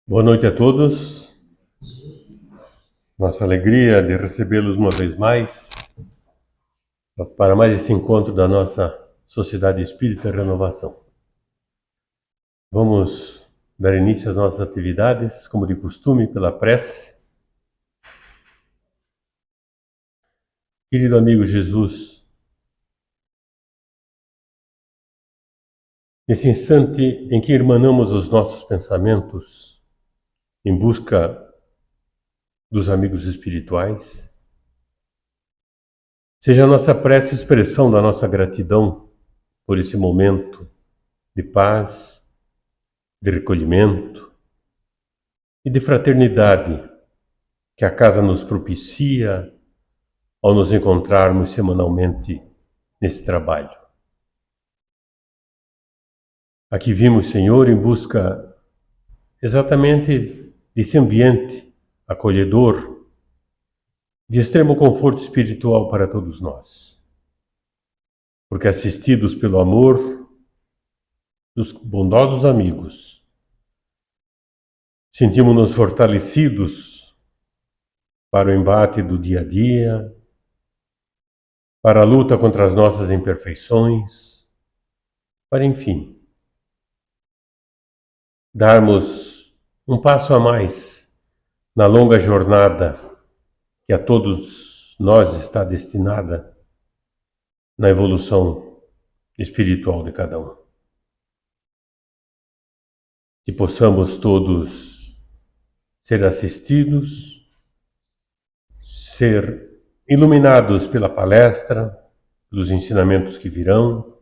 Boa noite a todos. Nossa alegria de recebê-los uma vez mais para mais esse encontro da nossa Sociedade Espírita Renovação. Vamos dar início às nossas atividades, como de costume, pela prece. Querido amigo Jesus, nesse instante em que irmanamos os nossos pensamentos em busca dos amigos espirituais, seja a nossa prece expressão da nossa gratidão por esse momento de paz, de recolhimento e de fraternidade que a casa nos propicia ao nos encontrarmos semanalmente nesse trabalho. Aqui vimos, Senhor, em busca exatamente desse ambiente acolhedor, de extremo conforto espiritual para todos nós. Porque assistidos pelo amor dos bondosos amigos, sentimos-nos fortalecidos para o embate do dia a dia, para a luta contra as nossas imperfeições, para, enfim, darmos um passo a mais na longa jornada que a todos nós está destinada na evolução espiritual de cada um. Que possamos todos ser assistidos, ser iluminados pela palestra, pelos ensinamentos que virão,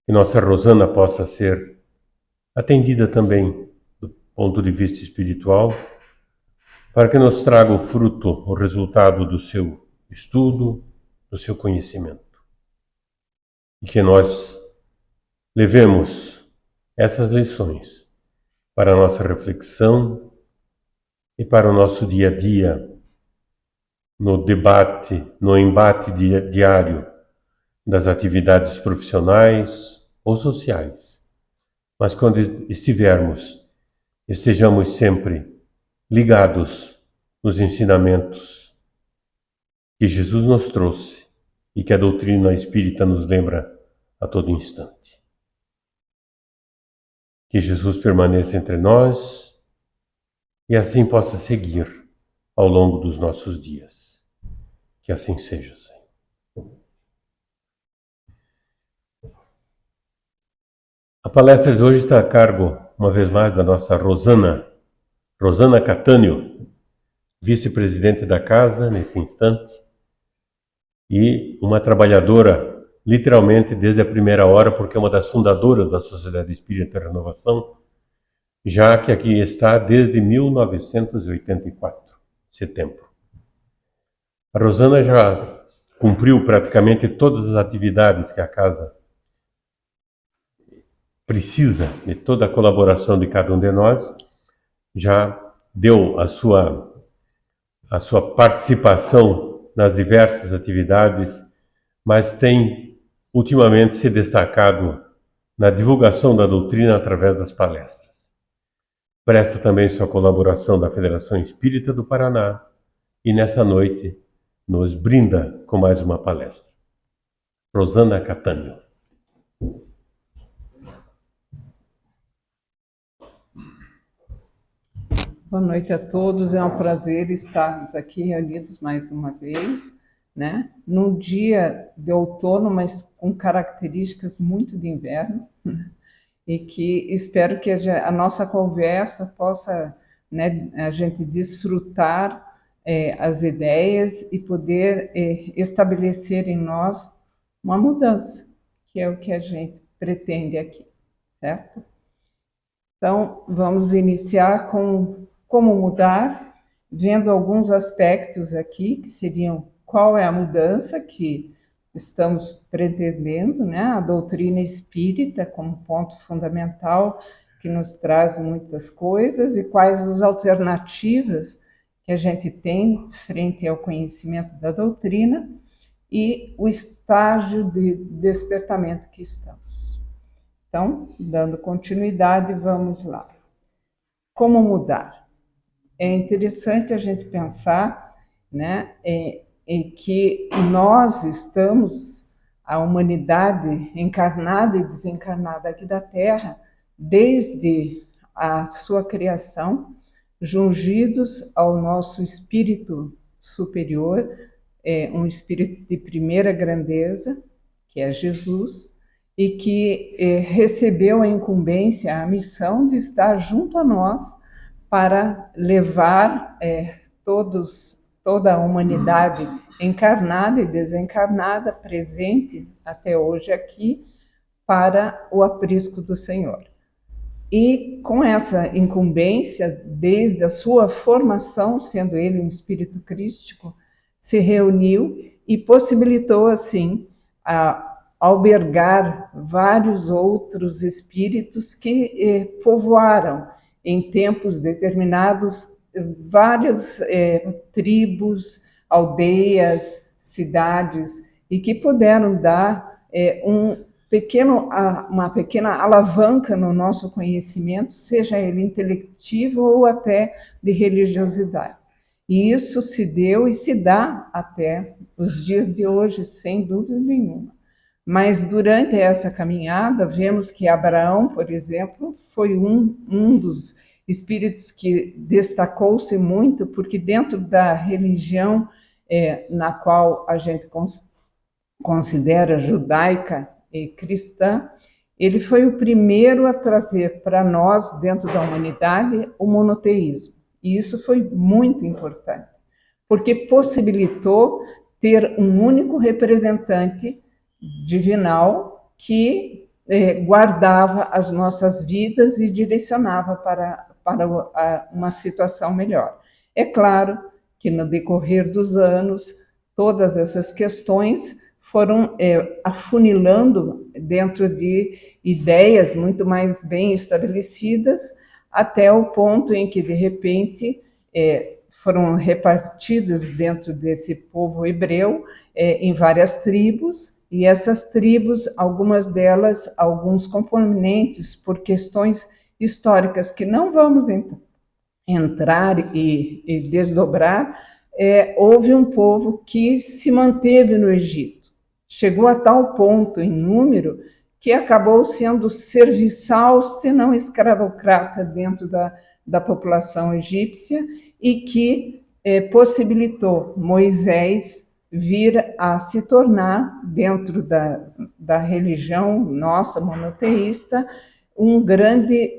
que nossa Rosana possa ser atendida também do ponto de vista espiritual, para que nos traga o fruto, o resultado do seu estudo, do seu conhecimento. E que nós levemos essas lições para a nossa reflexão e para o nosso dia a dia, no debate, no embate diário das atividades profissionais ou sociais. Mas quando estivermos, estejamos sempre ligados nos ensinamentos que Jesus nos trouxe e que a doutrina espírita nos lembra a todo instante. Que Jesus permaneça entre nós e assim possa seguir ao longo dos nossos dias. Que assim seja, Senhor. A palestra de hoje está a cargo, uma vez mais, da nossa Rosana Catânio, vice-presidente da casa nesse instante, e uma trabalhadora, literalmente, desde a primeira hora, porque é uma das fundadoras da Sociedade Espírita Renovação, já que aqui está desde 1984, setembro. A Rosana já cumpriu praticamente todas as atividades que a casa precisa, de toda a colaboração de cada um de nós, já deu a sua participação nas diversas atividades, mas tem ultimamente se destacado na divulgação da doutrina através das palestras. Presta também sua colaboração da Federação Espírita do Paraná e nessa noite nos brinda com mais uma palestra. Rosana Catânio. Boa noite a todos, é um prazer estarmos aqui reunidos mais uma vez, né? Num dia de outono, mas com características muito de inverno, e que espero que a nossa conversa possa, né, a gente desfrutar as ideias e poder estabelecer em nós uma mudança, que é o que a gente pretende aqui, certo? Então, vamos iniciar com como mudar, vendo alguns aspectos aqui, que seriam qual é a mudança que estamos pretendendo, né? A doutrina espírita como ponto fundamental, que nos traz muitas coisas, e quais as alternativas que a gente tem frente ao conhecimento da doutrina, e o estágio de despertamento que estamos. Então, dando continuidade, vamos lá. como mudar? É interessante a gente pensar, né, em que nós estamos, a humanidade encarnada e desencarnada aqui da Terra, desde a sua criação, jungidos ao nosso espírito superior, um espírito de primeira grandeza, que é Jesus, e que recebeu a incumbência, a missão de estar junto a nós para levar toda a humanidade encarnada e desencarnada, presente até hoje aqui, para o aprisco do Senhor. E com essa incumbência, desde a sua formação, sendo ele um espírito crístico, se reuniu e possibilitou, assim, albergar vários outros espíritos que povoaram, em tempos determinados, várias tribos, aldeias, cidades, e que puderam dar uma pequena alavanca no nosso conhecimento, seja ele intelectivo ou até de religiosidade. E isso se deu e se dá até os dias de hoje, sem dúvida nenhuma. Mas durante essa caminhada, vemos que Abraão, por exemplo, foi um dos espíritos que destacou-se muito, porque dentro da religião na qual a gente considera judaica e cristã, ele foi o primeiro a trazer para nós, dentro da humanidade, o monoteísmo. E isso foi muito importante, porque possibilitou ter um único representante divinal que guardava as nossas vidas e direcionava para uma situação melhor. É claro que no decorrer dos anos, todas essas questões foram afunilando dentro de ideias muito mais bem estabelecidas, até o ponto em que, de repente, foram repartidas dentro desse povo hebreu em várias tribos, e essas tribos, algumas delas, alguns componentes, por questões históricas que não vamos entrar e desdobrar, houve um povo que se manteve no Egito. Chegou a tal ponto em número que acabou sendo serviçal, se não escravocrata, dentro da população egípcia, e que possibilitou Moisés vir a se tornar, dentro da religião nossa monoteísta, um grande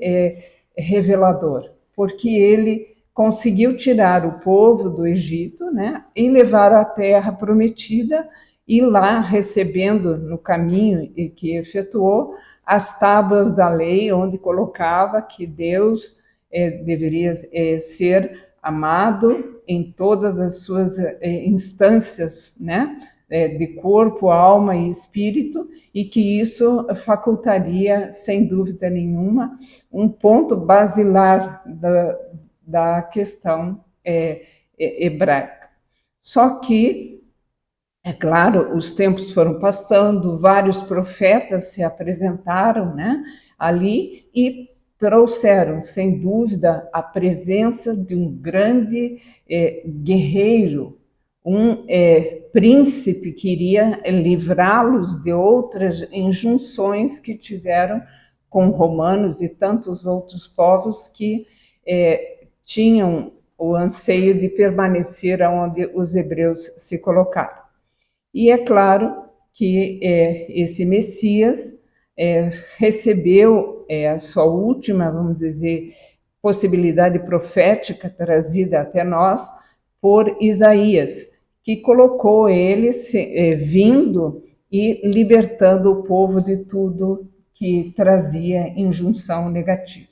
revelador, porque ele conseguiu tirar o povo do Egito, né, e levar à terra prometida, e lá recebendo no caminho e que efetuou as tábuas da lei, onde colocava que Deus deveria ser amado em todas as suas instâncias, né, de corpo, alma e espírito, e que isso facultaria, sem dúvida nenhuma, um ponto basilar da questão hebraica. Só que, é claro, os tempos foram passando, vários profetas se apresentaram, né, ali e trouxeram, sem dúvida, a presença de um grande guerreiro, um príncipe que iria livrá-los de outras injunções que tiveram com romanos e tantos outros povos que tinham o anseio de permanecer onde os hebreus se colocaram. E é claro que esse Messias recebeu a sua última, vamos dizer, possibilidade profética trazida até nós por Isaías, que colocou ele vindo e libertando o povo de tudo que trazia injunção negativa.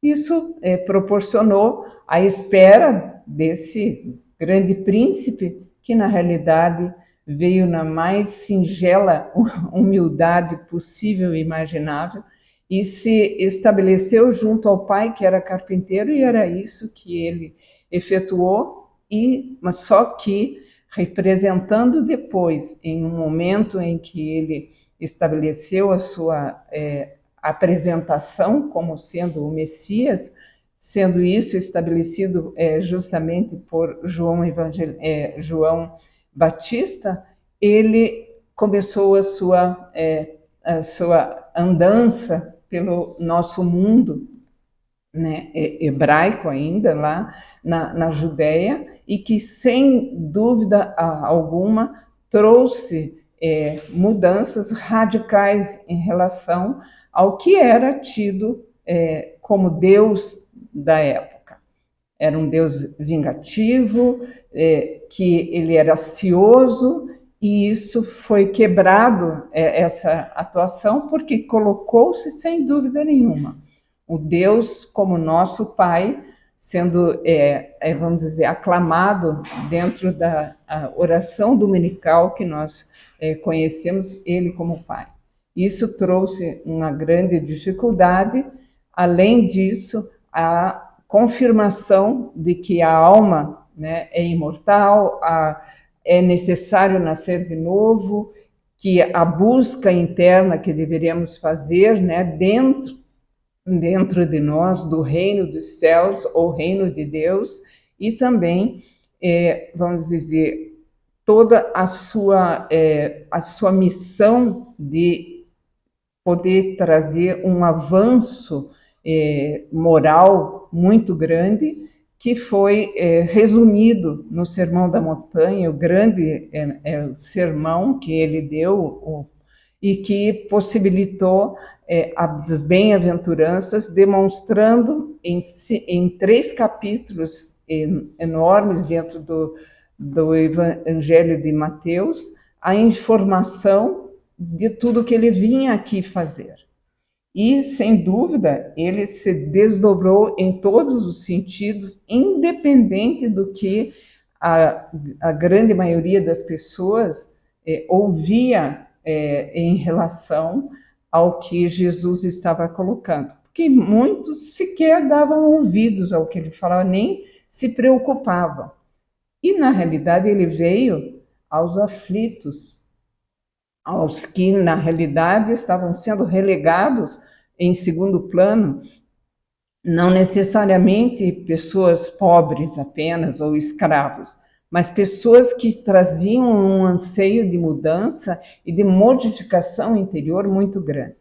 Isso proporcionou a espera desse grande príncipe, que na realidade veio na mais singela humildade possível e imaginável, e se estabeleceu junto ao pai, que era carpinteiro, e era isso que ele efetuou, mas só que representando depois, em um momento em que ele estabeleceu a sua apresentação como sendo o Messias, sendo isso estabelecido justamente por João Batista, ele começou a sua andança pelo nosso mundo, né, hebraico ainda, lá na Judéia, e que, sem dúvida alguma, trouxe mudanças radicais em relação ao que era tido como Deus da época. Era um Deus vingativo, que ele era cioso, e isso foi quebrado, essa atuação, porque colocou-se, sem dúvida nenhuma, o Deus como nosso Pai, sendo, vamos dizer, aclamado dentro da oração dominical que nós conhecemos ele como Pai. Isso trouxe uma grande dificuldade. Além disso, a confirmação de que a alma, né, é imortal, é necessário nascer de novo, que a busca interna que deveríamos fazer, né, dentro de nós, do reino dos céus, ou reino de Deus, e também, vamos dizer, toda a sua missão de poder trazer um avanço moral muito grande, que foi resumido no Sermão da Montanha, o grande sermão que ele deu, e que possibilitou as bem-aventuranças, demonstrando em 3 capítulos enormes dentro do Evangelho de Mateus a informação de tudo que ele vinha aqui fazer. E, sem dúvida, ele se desdobrou em todos os sentidos, independente do que a grande maioria das pessoas ouvia em relação ao que Jesus estava colocando. Porque muitos sequer davam ouvidos ao que ele falava, nem se preocupavam. E, na realidade, ele veio aos aflitos, aos que, na realidade, estavam sendo relegados em segundo plano, não necessariamente pessoas pobres apenas ou escravos, mas pessoas que traziam um anseio de mudança e de modificação interior muito grande.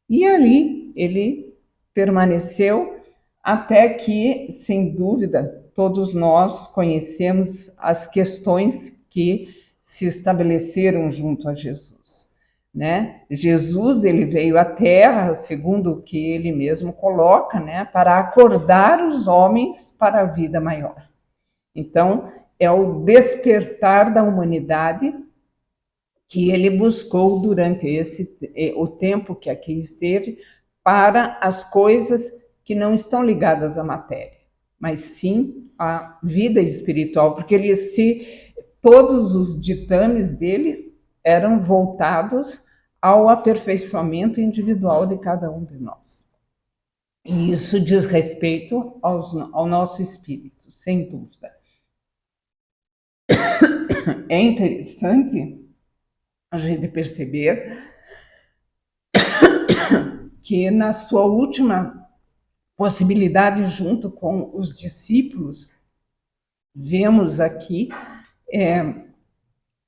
E ali ele permaneceu até que, sem dúvida, todos nós conhecemos as questões que se estabeleceram junto a Jesus, né? Jesus, ele veio à Terra, segundo o que ele mesmo coloca, né, para acordar os homens para a vida maior. Então, é o despertar da humanidade que ele buscou durante o tempo que aqui esteve, para as coisas que não estão ligadas à matéria, mas sim à vida espiritual, porque todos os ditames dele eram voltados ao aperfeiçoamento individual de cada um de nós. E isso diz respeito ao nosso espírito, sem dúvida. É interessante a gente perceber que, na sua última possibilidade, junto com os discípulos, vemos aqui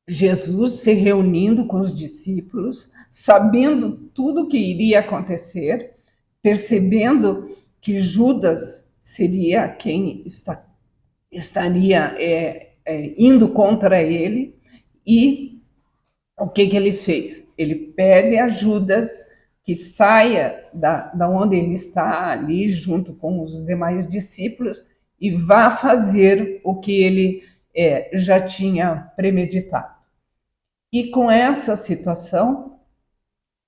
Jesus se reunindo com os discípulos, sabendo tudo o que iria acontecer, percebendo que Judas seria quem estaria indo contra ele, e o que ele fez? Ele pede a Judas que saia da onde ele está ali, junto com os demais discípulos, e vá fazer o que ele já tinha premeditado. E com essa situação,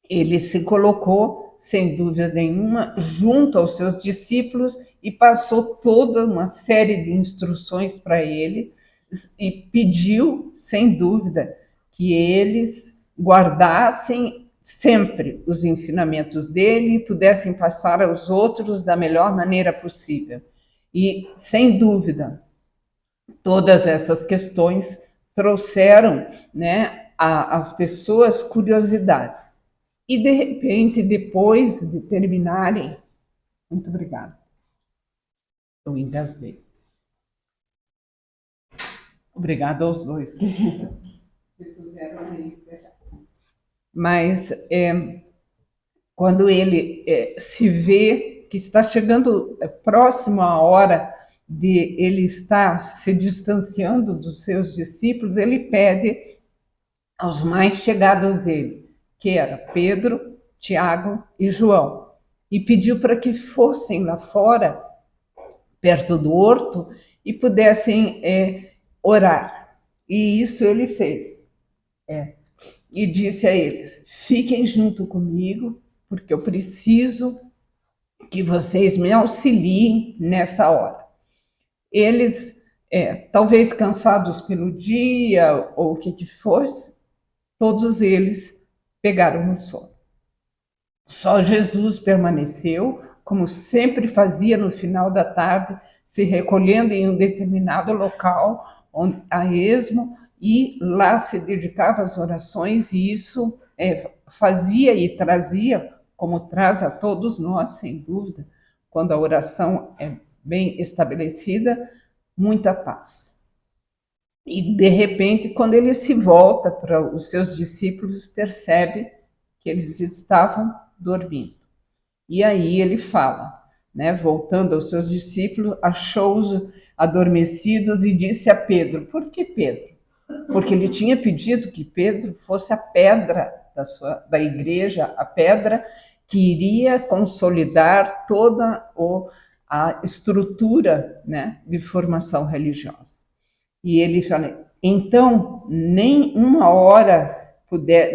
ele se colocou, sem dúvida nenhuma, junto aos seus discípulos e passou toda uma série de instruções para ele e pediu, sem dúvida, que eles guardassem sempre os ensinamentos dele e pudessem passar aos outros da melhor maneira possível. E, sem dúvida, todas essas questões trouxeram, né, às pessoas curiosidade. E, de repente, depois de terminarem... Muito obrigada. Eu engasguei. Obrigada aos dois que se puseram aí. Mas quando ele se vê que está chegando próximo à hora de ele estar se distanciando dos seus discípulos, ele pede aos mais chegados dele, que era Pedro, Tiago e João, e pediu para que fossem lá fora, perto do horto, e pudessem orar. E isso ele fez. E disse a eles: fiquem junto comigo, porque eu preciso que vocês me auxiliem nessa hora. Eles, talvez cansados pelo dia ou o que fosse, todos eles pegaram no sono. Só Jesus permaneceu, como sempre fazia no final da tarde, se recolhendo em um determinado local, a esmo, e lá se dedicava às orações, e isso fazia e trazia, como traz a todos nós, sem dúvida, quando a oração é bem estabelecida, muita paz. E, de repente, quando ele se volta para os seus discípulos, percebe que eles estavam dormindo. E aí ele fala, né, voltando aos seus discípulos, achou-os adormecidos e disse a Pedro: por que Pedro? Porque ele tinha pedido que Pedro fosse a pedra da igreja, a pedra que iria consolidar toda a estrutura, né, de formação religiosa. E ele fala: então, nem uma hora puder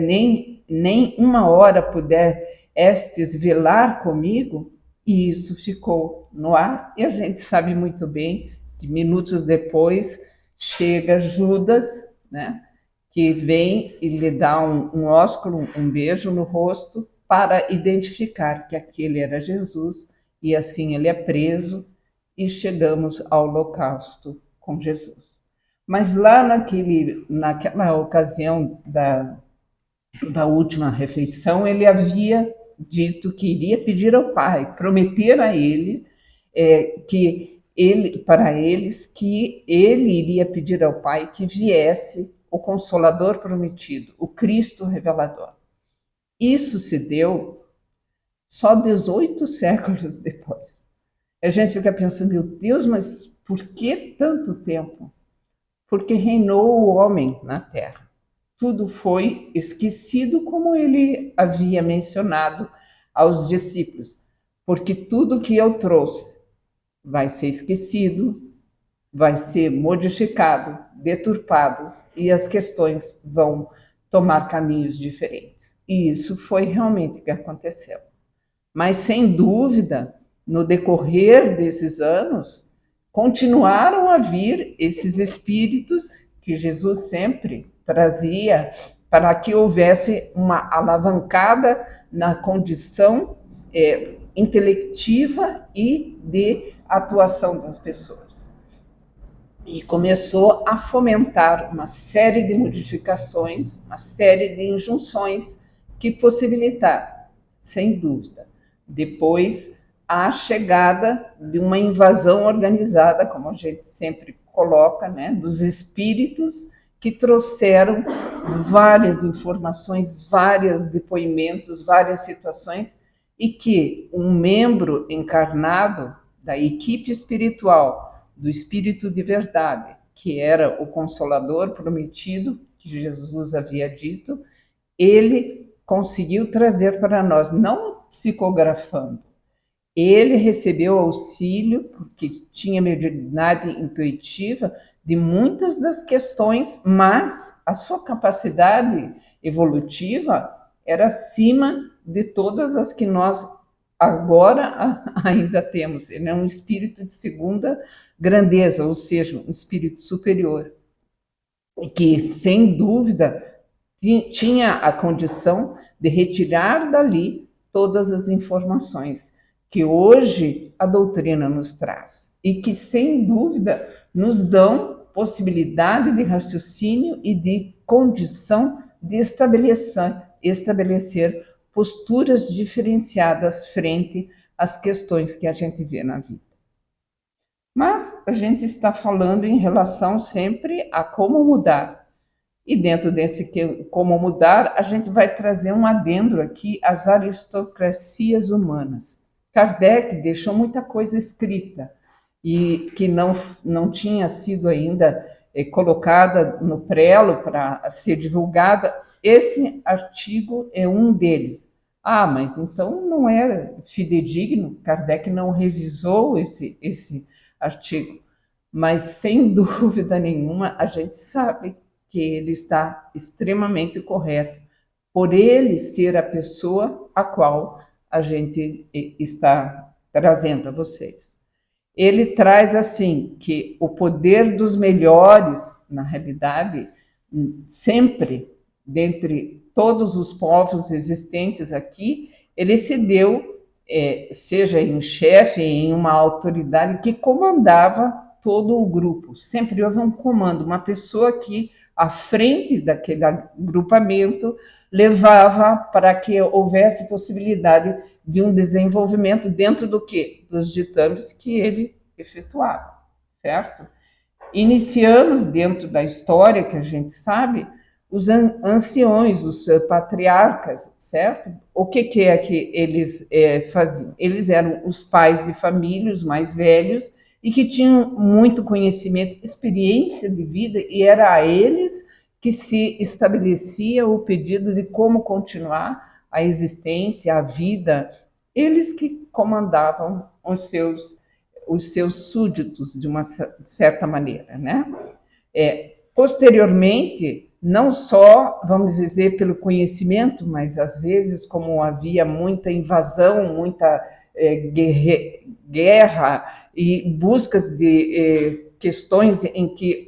estes velar comigo. E isso ficou no ar, e a gente sabe muito bem que minutos depois chega Judas, né, que vem e lhe dá um ósculo, um beijo no rosto, para identificar que aquele era Jesus, e assim ele é preso, e chegamos ao holocausto com Jesus. Mas lá naquela ocasião da última refeição, ele havia dito que iria pedir ao Pai, prometer a ele para eles que ele iria pedir ao Pai que viesse o Consolador prometido, o Cristo revelador. Isso se deu só 18 séculos depois. A gente fica pensando: meu Deus, mas por que tanto tempo? Porque reinou o homem na terra. Tudo foi esquecido, como ele havia mencionado aos discípulos, porque tudo que eu trouxe vai ser esquecido, vai ser modificado, deturpado, e as questões vão tomar caminhos diferentes. E isso foi realmente o que aconteceu. Mas, sem dúvida, no decorrer desses anos, continuaram a vir esses espíritos que Jesus sempre trazia para que houvesse uma alavancada na condição intelectiva e de atuação das pessoas. E começou a fomentar uma série de modificações, uma série de injunções que possibilitaram, sem dúvida, depois a chegada de uma invasão organizada, como a gente sempre coloca, né, dos espíritos que trouxeram várias informações, vários depoimentos, várias situações, e que um membro encarnado da equipe espiritual do Espírito de Verdade, que era o Consolador prometido, que Jesus havia dito, ele conseguiu trazer para nós, não psicografando. Ele recebeu auxílio, porque tinha mediunidade intuitiva, de muitas das questões, mas a sua capacidade evolutiva era acima de todas as que nós agora ainda temos. Ele é um espírito de segunda grandeza, ou seja, um espírito superior, que, sem dúvida, tinha a condição de retirar dali todas as informações que hoje a doutrina nos traz e que, sem dúvida, nos dão possibilidade de raciocínio e de condição de estabelecer posturas diferenciadas frente às questões que a gente vê na vida. Mas a gente está falando em relação sempre a como mudar. E dentro desse como mudar, a gente vai trazer um adendo aqui às aristocracias humanas. Kardec deixou muita coisa escrita e que não tinha sido ainda colocada no prelo para ser divulgada. Esse artigo é um deles. Ah, mas então não era fidedigno? Kardec não revisou esse artigo. Mas, sem dúvida nenhuma, a gente sabe que ele está extremamente correto, por ele ser a pessoa a qual a gente está trazendo a vocês. Ele traz assim que o poder dos melhores, na realidade, sempre, dentre todos os povos existentes aqui, ele se deu, seja em chefe, em uma autoridade que comandava todo o grupo. Sempre houve um comando, uma pessoa que, à frente daquele agrupamento, levava para que houvesse possibilidade de um desenvolvimento dentro do quê? Dos ditames que ele efetuava, certo? Iniciamos dentro da história que a gente sabe os anciões, os patriarcas, certo? O que é que eles faziam? Eles eram os pais de família, os mais velhos, e que tinham muito conhecimento, experiência de vida, e era a eles que se estabelecia o pedido de como continuar a existência, a vida. Eles que comandavam os seus súditos, de uma certa maneira, né? Posteriormente, não só, vamos dizer, pelo conhecimento, mas às vezes, como havia muita invasão, muita guerra e buscas de questões em que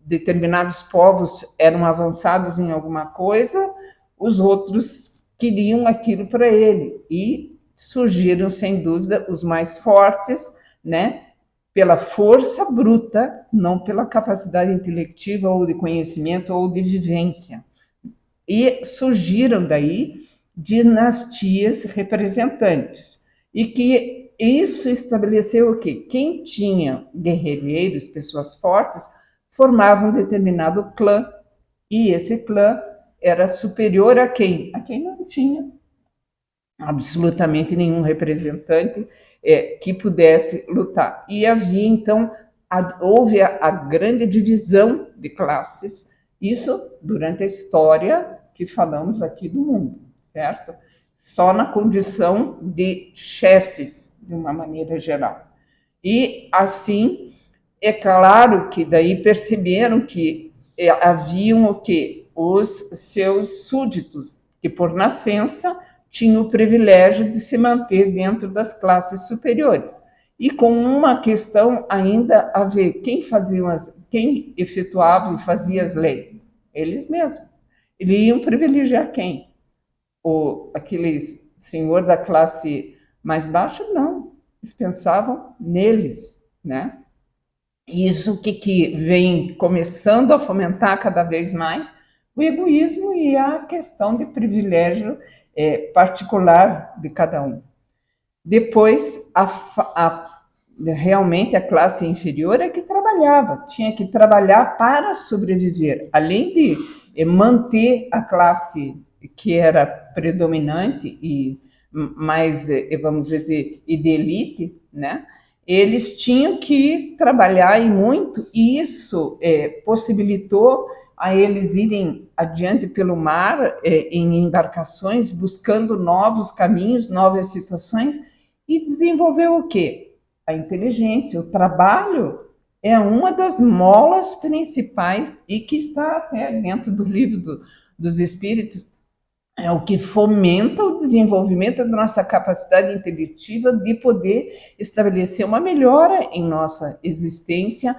determinados povos eram avançados em alguma coisa, os outros queriam aquilo para ele, e surgiram, sem dúvida, os mais fortes, né? Pela força bruta, não pela capacidade intelectiva ou de conhecimento ou de vivência. E surgiram daí dinastias representantes. E que isso estabeleceu o quê? Quem tinha guerrilheiros, pessoas fortes, formava um determinado clã, e esse clã era superior a quem? A quem não tinha absolutamente nenhum representante que pudesse lutar. E havia, então, houve a grande divisão de classes, isso durante a história que falamos aqui do mundo, certo? Só na condição de chefes, de uma maneira geral. E, assim, é claro que daí perceberam que haviam o quê? Os seus súditos, que por nascença tinham o privilégio de se manter dentro das classes superiores. E com uma questão ainda a ver, quem efetuava e fazia as leis? Eles mesmos. Eles iam privilegiar quem? Aquele senhor da classe mais baixa? Não. Eles pensavam neles, né? Isso que vem começando a fomentar cada vez mais o egoísmo e a questão de privilégio particular de cada um. Depois, realmente a classe inferior é que trabalhava, tinha que trabalhar para sobreviver, além de manter a classe que era predominante e mais, vamos dizer, de elite, né? Eles tinham que trabalhar e muito, e isso possibilitou a eles irem adiante pelo mar, em embarcações, buscando novos caminhos, novas situações, e desenvolver o quê? A inteligência. O trabalho é uma das molas principais e que está até dentro do livro dos Espíritos, é o que fomenta o desenvolvimento da nossa capacidade intelectiva de poder estabelecer uma melhora em nossa existência,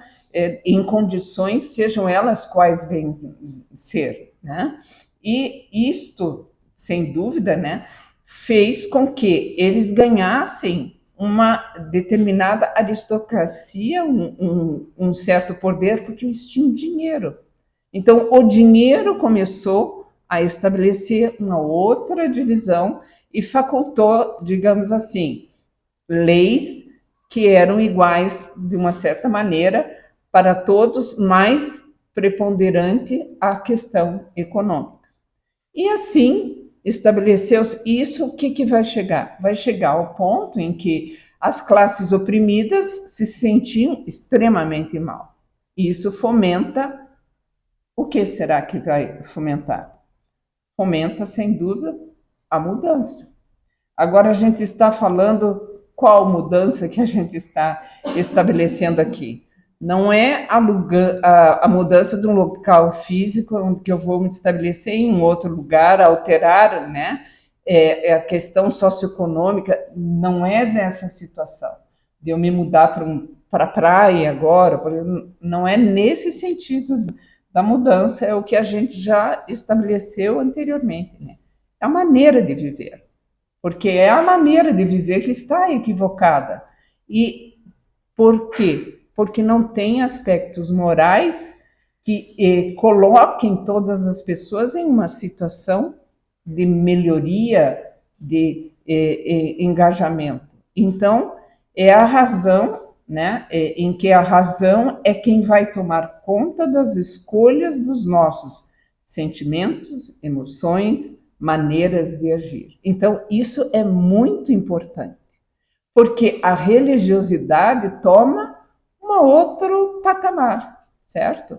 em condições, sejam elas quais venham ser, né? E isto, sem dúvida, né, fez com que eles ganhassem uma determinada aristocracia, um certo poder, porque eles tinham dinheiro. Então, o dinheiro começou a estabelecer uma outra divisão e facultou, digamos assim, leis que eram iguais, de uma certa maneira, para todos, mais preponderante a questão econômica. E assim, estabeleceu-se isso, o que vai chegar? Vai chegar ao ponto em que as classes oprimidas se sentiam extremamente mal. E isso fomenta, o que será que vai fomentar? Fomenta, sem dúvida, a mudança. Agora a gente está falando qual mudança que a gente está estabelecendo aqui. Não é a mudança de um local físico onde que eu vou me estabelecer em um outro lugar, alterar, né? É a questão socioeconômica, não é nessa situação de eu me mudar para a praia agora, não é nesse sentido da mudança, é o que a gente já estabeleceu anteriormente, né? É a maneira de viver, porque é a maneira de viver que está equivocada. E por quê? Porque não tem aspectos morais que coloquem todas as pessoas em uma situação de melhoria, de engajamento. Então, é a razão, né, em que a razão é quem vai tomar conta das escolhas dos nossos sentimentos, emoções, maneiras de agir. Então, isso é muito importante, porque a religiosidade toma um outro patamar, certo?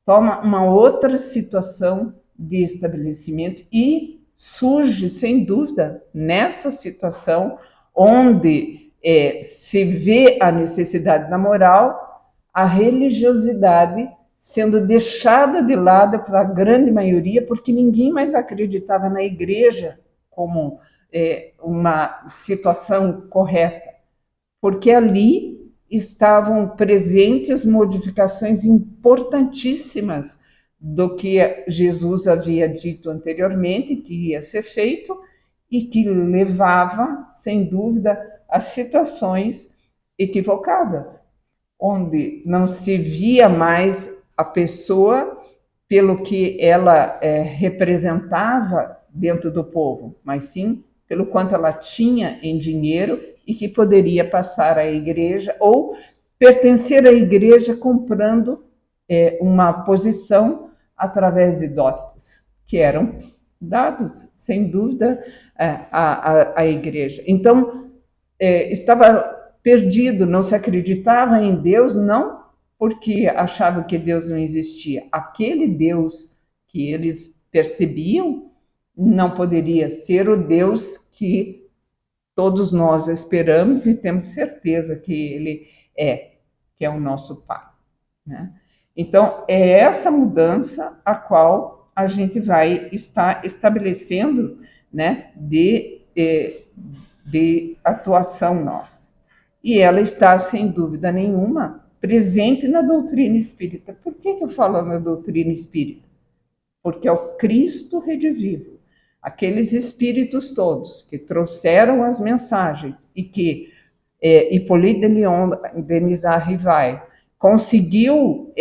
Toma uma outra situação de estabelecimento e surge, sem dúvida, nessa situação onde se vê a necessidade da moral, a religiosidade sendo deixada de lado pela grande maioria, porque ninguém mais acreditava na igreja como uma situação correta, porque ali estavam presentes modificações importantíssimas do que Jesus havia dito anteriormente, que ia ser feito, e que levava, sem dúvida, a situações equivocadas, onde não se via mais a pessoa pelo que ela representava dentro do povo, mas sim pelo quanto ela tinha em dinheiro e que poderia passar à igreja ou pertencer à igreja comprando uma posição através de dotes que eram dados, sem dúvida, à igreja. Então, estava perdido, não se acreditava em Deus, não porque achavam que Deus não existia. Aquele Deus que eles percebiam não poderia ser o Deus que todos nós esperamos e temos certeza que Ele que é o nosso Pai, né? Então, é essa mudança a qual a gente vai estar estabelecendo, né, de atuação nossa. E ela está, sem dúvida nenhuma, presente na doutrina espírita. Por que eu falo na doutrina espírita? Porque é o Cristo redivivo, aqueles espíritos todos que trouxeram as mensagens e que Hippolyte de Lyon, Denis Arrivai, conseguiu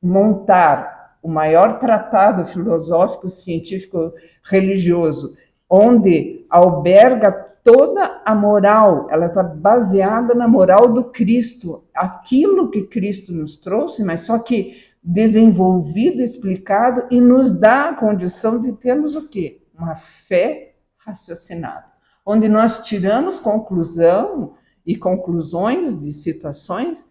montar o maior tratado filosófico, científico, religioso, onde alberga toda a moral, ela está baseada na moral do Cristo, aquilo que Cristo nos trouxe, mas só que desenvolvido, explicado, e nos dá a condição de termos o quê? Uma fé raciocinada, onde nós tiramos conclusão e conclusões de situações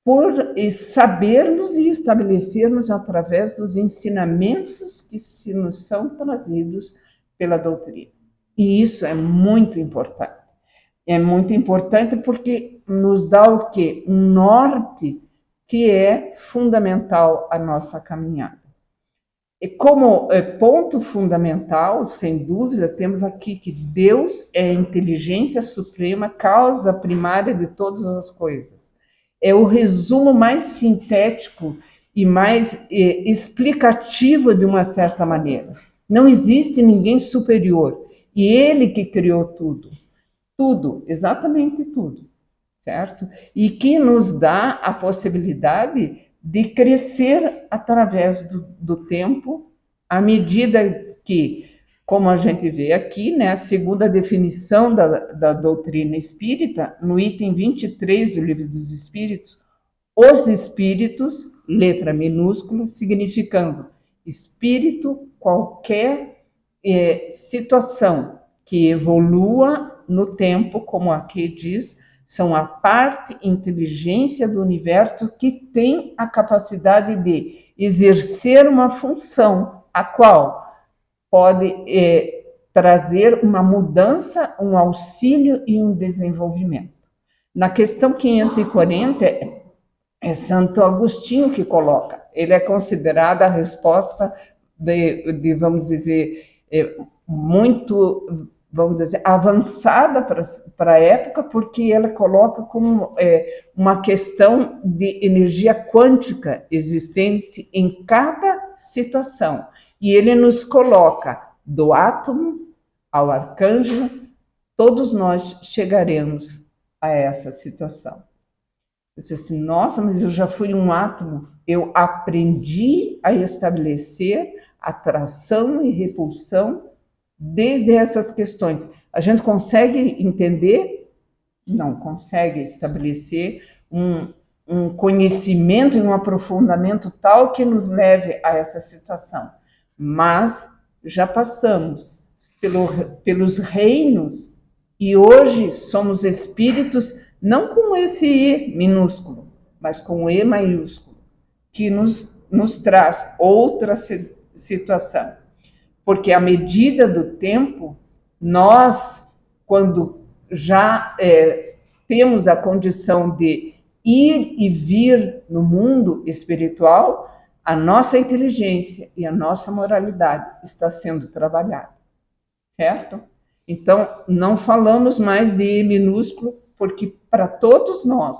por sabermos e estabelecermos através dos ensinamentos que se nos são trazidos pela doutrina. E isso é muito importante. É muito importante porque nos dá o quê? Um norte que é fundamental à nossa caminhada. E como ponto fundamental, sem dúvida, temos aqui que Deus é a inteligência suprema, causa primária de todas as coisas. É o resumo mais sintético e mais explicativo de uma certa maneira. Não existe ninguém superior. E Ele que criou tudo. Tudo, exatamente tudo, certo? E que nos dá a possibilidade de crescer através do tempo, à medida que Como a gente vê aqui, né, a segunda definição da doutrina espírita, no item 23 do Livro dos Espíritos, os espíritos, letra minúscula, significando espírito, qualquer situação que evolua no tempo, como aqui diz, são a parte inteligência do universo que tem a capacidade de exercer uma função, a qual pode trazer uma mudança, um auxílio e um desenvolvimento. Na questão 540, é Santo Agostinho que coloca. Ele é considerado a resposta de vamos dizer, muito, vamos dizer, avançada para a época, porque ela coloca como uma questão de energia quântica existente em cada situação. E ele nos coloca do átomo ao arcanjo, todos nós chegaremos a essa situação. Eu disse assim, nossa, mas eu já fui um átomo. Eu aprendi a estabelecer atração e repulsão desde essas questões. A gente consegue entender? Não consegue estabelecer um conhecimento e um aprofundamento tal que nos leve a essa situação. Mas já passamos pelos reinos e hoje somos espíritos não com esse E minúsculo, mas com o E maiúsculo, que nos traz outra situação. Porque à medida do tempo, nós, quando já temos a condição de ir e vir no mundo espiritual, a nossa inteligência e a nossa moralidade está sendo trabalhada, certo? Então, não falamos mais de E minúsculo, porque para todos nós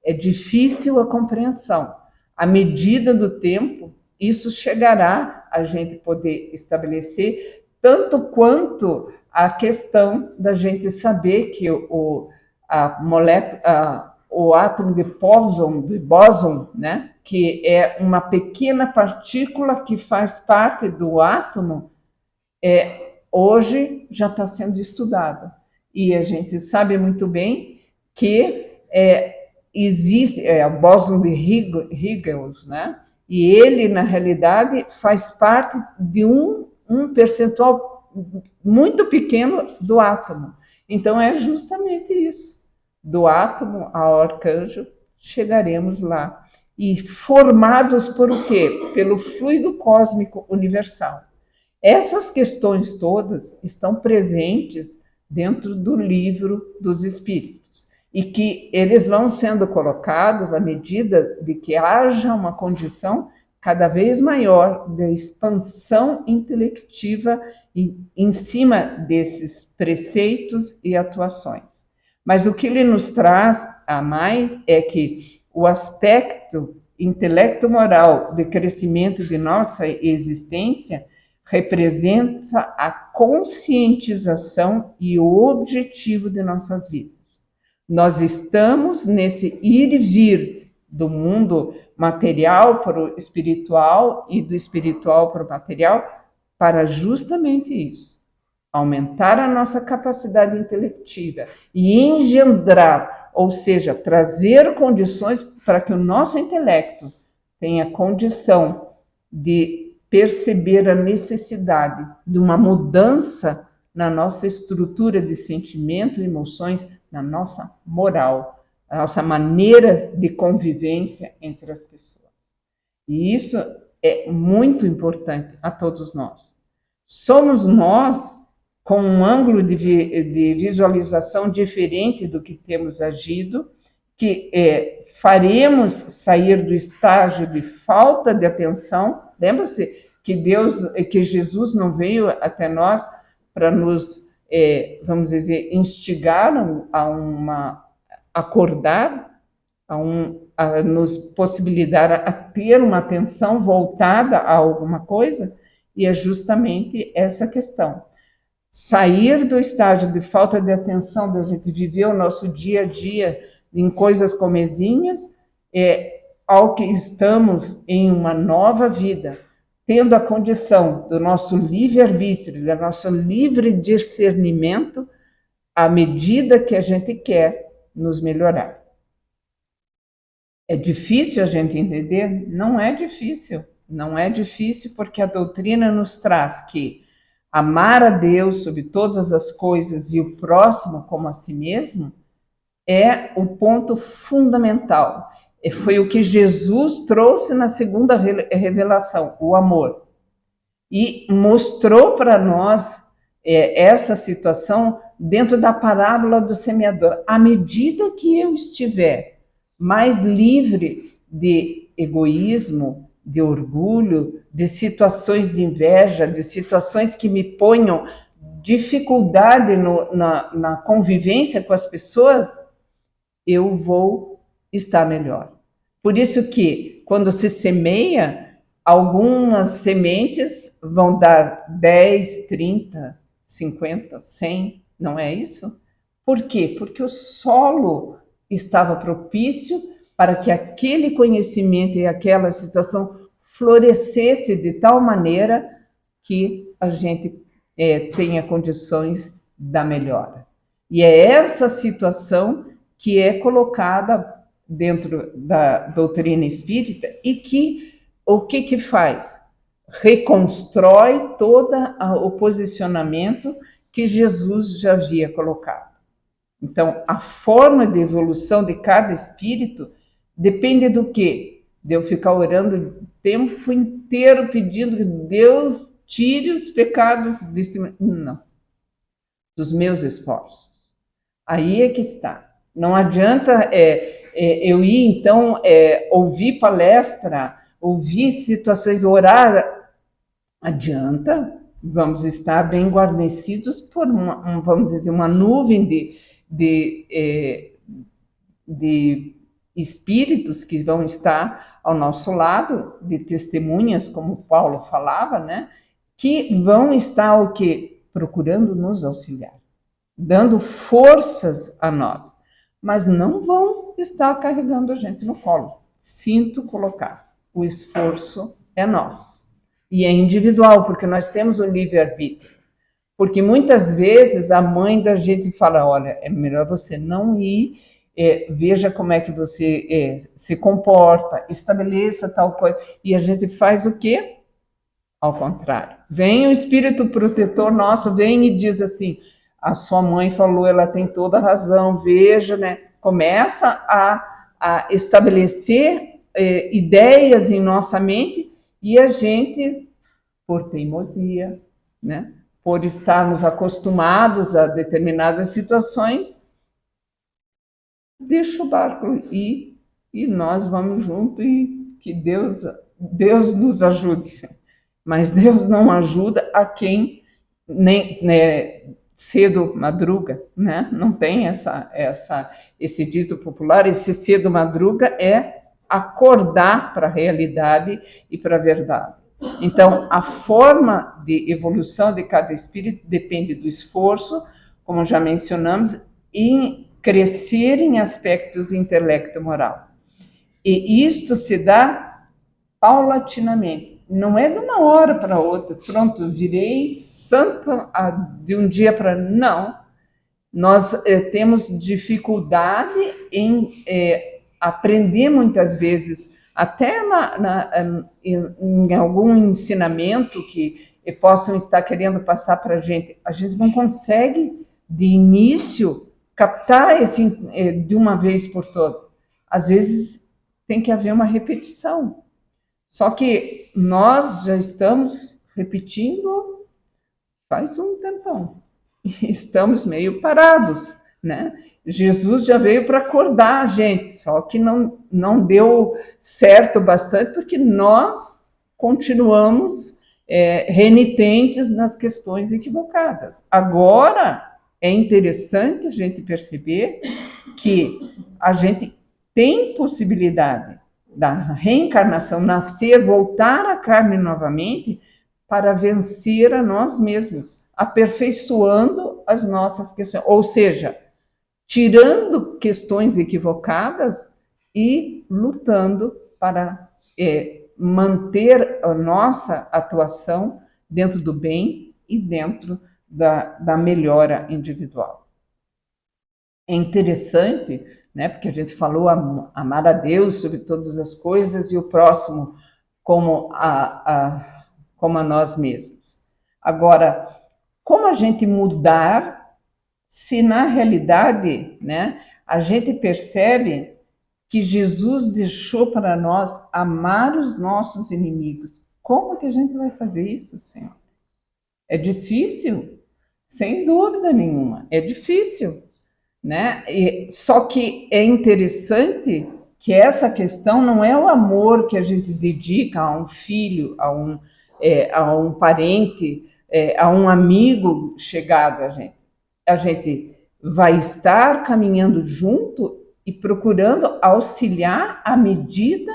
é difícil a compreensão. À medida do tempo, isso chegará a gente poder estabelecer, tanto quanto a questão da gente saber que o átomo de bóson, né, que é uma pequena partícula que faz parte do átomo, hoje já está sendo estudado. E a gente sabe muito bem que existe o bóson de Higgs, né? E ele, na realidade, faz parte de um percentual muito pequeno do átomo. Então, é justamente isso. Do átomo ao arcanjo, chegaremos lá. E formados por o quê? Pelo fluido cósmico universal. Essas questões todas estão presentes dentro do Livro dos Espíritos e que eles vão sendo colocados à medida de que haja uma condição cada vez maior de expansão intelectiva em cima desses preceitos e atuações. Mas o que ele nos traz a mais é que o aspecto intelecto-moral de crescimento de nossa existência representa a conscientização e o objetivo de nossas vidas. Nós estamos nesse ir e vir do mundo material para o espiritual e do espiritual para o material para justamente isso, aumentar a nossa capacidade intelectiva e engendrar, ou seja, trazer condições para que o nosso intelecto tenha condição de perceber a necessidade de uma mudança na nossa estrutura de sentimento e emoções, na nossa moral, a nossa maneira de convivência entre as pessoas. E isso é muito importante a todos nós. Somos nós com um ângulo de visualização diferente do que temos agido, que faremos sair do estágio de falta de atenção. Lembra-se que Jesus não veio até nós para nos, vamos dizer, instigar a acordar, a nos possibilitar a ter uma atenção voltada a alguma coisa, e é justamente essa questão. Sair do estágio de falta de atenção, da gente viver o nosso dia a dia em coisas comezinhas, ao que estamos em uma nova vida, tendo a condição do nosso livre-arbítrio, do nosso livre discernimento, à medida que a gente quer nos melhorar. É difícil a gente entender? Não é difícil. Não é difícil porque a doutrina nos traz que amar a Deus sobre todas as coisas e o próximo como a si mesmo é o ponto fundamental. E foi o que Jesus trouxe na segunda revelação, o amor. E mostrou para nós essa situação dentro da parábola do semeador. À medida que eu estiver mais livre de egoísmo, de orgulho, de situações de inveja, de situações que me ponham dificuldade na convivência com as pessoas, eu vou estar melhor. Por isso que, quando se semeia, algumas sementes vão dar 10, 30, 50, 100, não é isso? Por quê? Porque o solo estava propício para que aquele conhecimento e aquela situação florescesse de tal maneira que a gente tenha condições da melhora. E é essa situação que é colocada dentro da doutrina espírita e que o que faz? Reconstrói todo o posicionamento que Jesus já havia colocado. Então, a forma de evolução de cada espírito depende do quê? De eu ficar orando o tempo inteiro pedindo que Deus tire os pecados de cima. Não. Dos meus esforços. Aí é que está. Não adianta eu ir, então, ouvir palestra, ouvir situações, orar. Adianta, vamos estar bem guarnecidos por, vamos dizer, uma nuvem de espíritos que vão estar ao nosso lado, de testemunhas, como Paulo falava, né? Que vão estar o quê? Procurando nos auxiliar, dando forças a nós, mas não vão estar carregando a gente no colo. Sinto colocar, o esforço é nosso. E é individual, porque nós temos o livre-arbítrio. Porque muitas vezes a mãe da gente fala, olha, é melhor você não ir, veja como é que você se comporta, estabeleça tal coisa. E a gente faz o quê? Ao contrário. Vem o espírito protetor nosso, vem e diz assim, a sua mãe falou, ela tem toda a razão, veja, né? Começa a estabelecer ideias em nossa mente e a gente, por teimosia, né? Por estarmos acostumados a determinadas situações, deixa o barco ir e nós vamos junto e que Deus nos ajude. Mas Deus não ajuda a quem nem cedo madruga, né? Não tem esse dito popular, esse cedo madruga é acordar para a realidade e para a verdade. Então, a forma de evolução de cada espírito depende do esforço, como já mencionamos, em crescer em aspectos intelecto-moral. E isto se dá paulatinamente. Não é de uma hora para outra, pronto, virei santo de um dia para... Não. Nós temos dificuldade em aprender muitas vezes, até em algum ensinamento que possam estar querendo passar para a gente não consegue, de início, captar esse de uma vez por todas. Às vezes tem que haver uma repetição. Só que nós já estamos repetindo faz um tempão. Estamos meio parados, né? Jesus já veio para acordar a gente, só que não deu certo bastante, porque nós continuamos renitentes nas questões equivocadas. Agora, é interessante a gente perceber que a gente tem possibilidade da reencarnação, nascer, voltar à carne novamente, para vencer a nós mesmos, aperfeiçoando as nossas questões, ou seja, tirando questões equivocadas e lutando para manter a nossa atuação dentro do bem e dentro da melhora individual. É interessante, né, porque a gente falou amar a Deus sobre todas as coisas e o próximo como a nós mesmos. Agora, como a gente mudar se na realidade, né, a gente percebe que Jesus deixou para nós amar os nossos inimigos? Como que a gente vai fazer isso, Senhor? É difícil, sem dúvida nenhuma, é difícil, né? Só que é interessante que essa questão não é o amor que a gente dedica a um filho, a um parente, a um amigo chegado a gente. A gente vai estar caminhando junto e procurando auxiliar à medida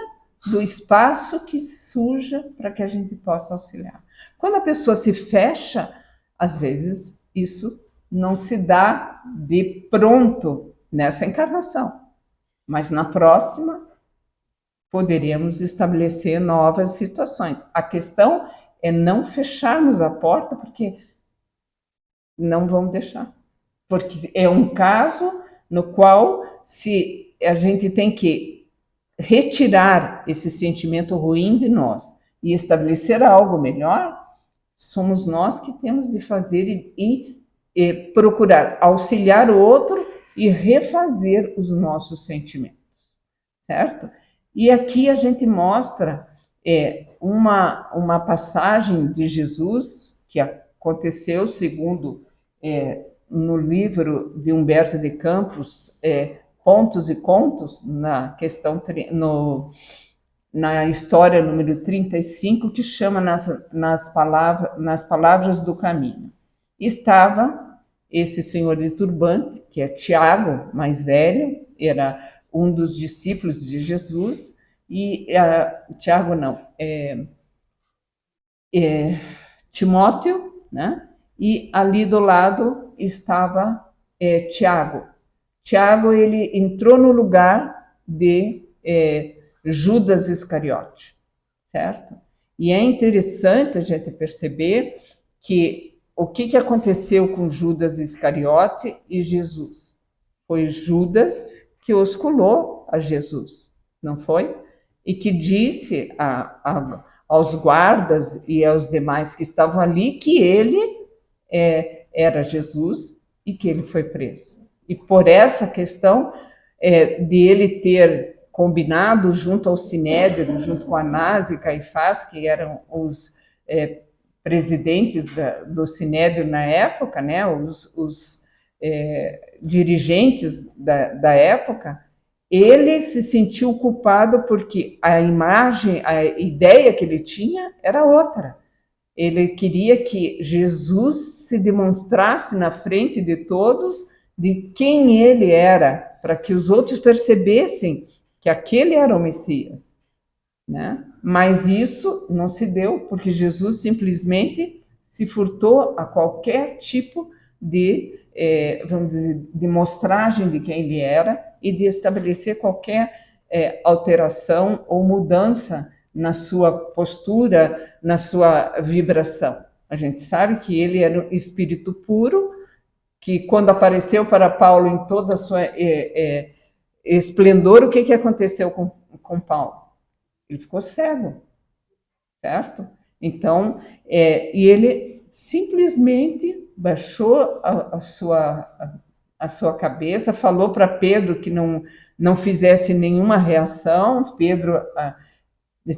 do espaço que surja para que a gente possa auxiliar. Quando a pessoa se fecha, às vezes isso não se dá de pronto nessa encarnação, mas na próxima poderíamos estabelecer novas situações. A questão é não fecharmos a porta, porque não vamos deixar. Porque é um caso no qual se a gente tem que retirar esse sentimento ruim de nós e estabelecer algo melhor, somos nós que temos de fazer e procurar auxiliar o outro e refazer os nossos sentimentos, certo? E aqui a gente mostra uma passagem de Jesus que aconteceu segundo no livro de Humberto de Campos, Pontos e Contos, na questão na história número 35, que chama nas palavras do caminho. Estava esse senhor de turbante, que é Tiago, mais velho, era um dos discípulos de Jesus, e Tiago não, Timóteo, né? E ali do lado estava Tiago. Tiago, ele entrou no lugar de Judas Iscariote, certo? E é interessante a gente perceber que o que aconteceu com Judas Iscariote e Jesus? Foi Judas que osculou a Jesus, não foi? E que disse aos guardas e aos demais que estavam ali que ele era Jesus e que ele foi preso. E por essa questão de ele ter combinado junto ao Sinédrio, junto com Anás e Caifás, que eram os presidentes do Sinédrio na época, né, os dirigentes da época, ele se sentiu culpado porque a imagem, a ideia que ele tinha era outra. Ele queria que Jesus se demonstrasse na frente de todos de quem ele era, para que os outros percebessem que aquele era o Messias, né? Mas isso não se deu, porque Jesus simplesmente se furtou a qualquer tipo de, vamos dizer, de mostragem de quem ele era e de estabelecer qualquer alteração ou mudança na sua postura, na sua vibração. A gente sabe que ele era um espírito puro, que quando apareceu para Paulo em toda a sua esplendor, o que aconteceu com Paulo? Ele ficou cego, certo? Então, e ele simplesmente baixou a sua cabeça, falou para Pedro que não fizesse nenhuma reação. Pedro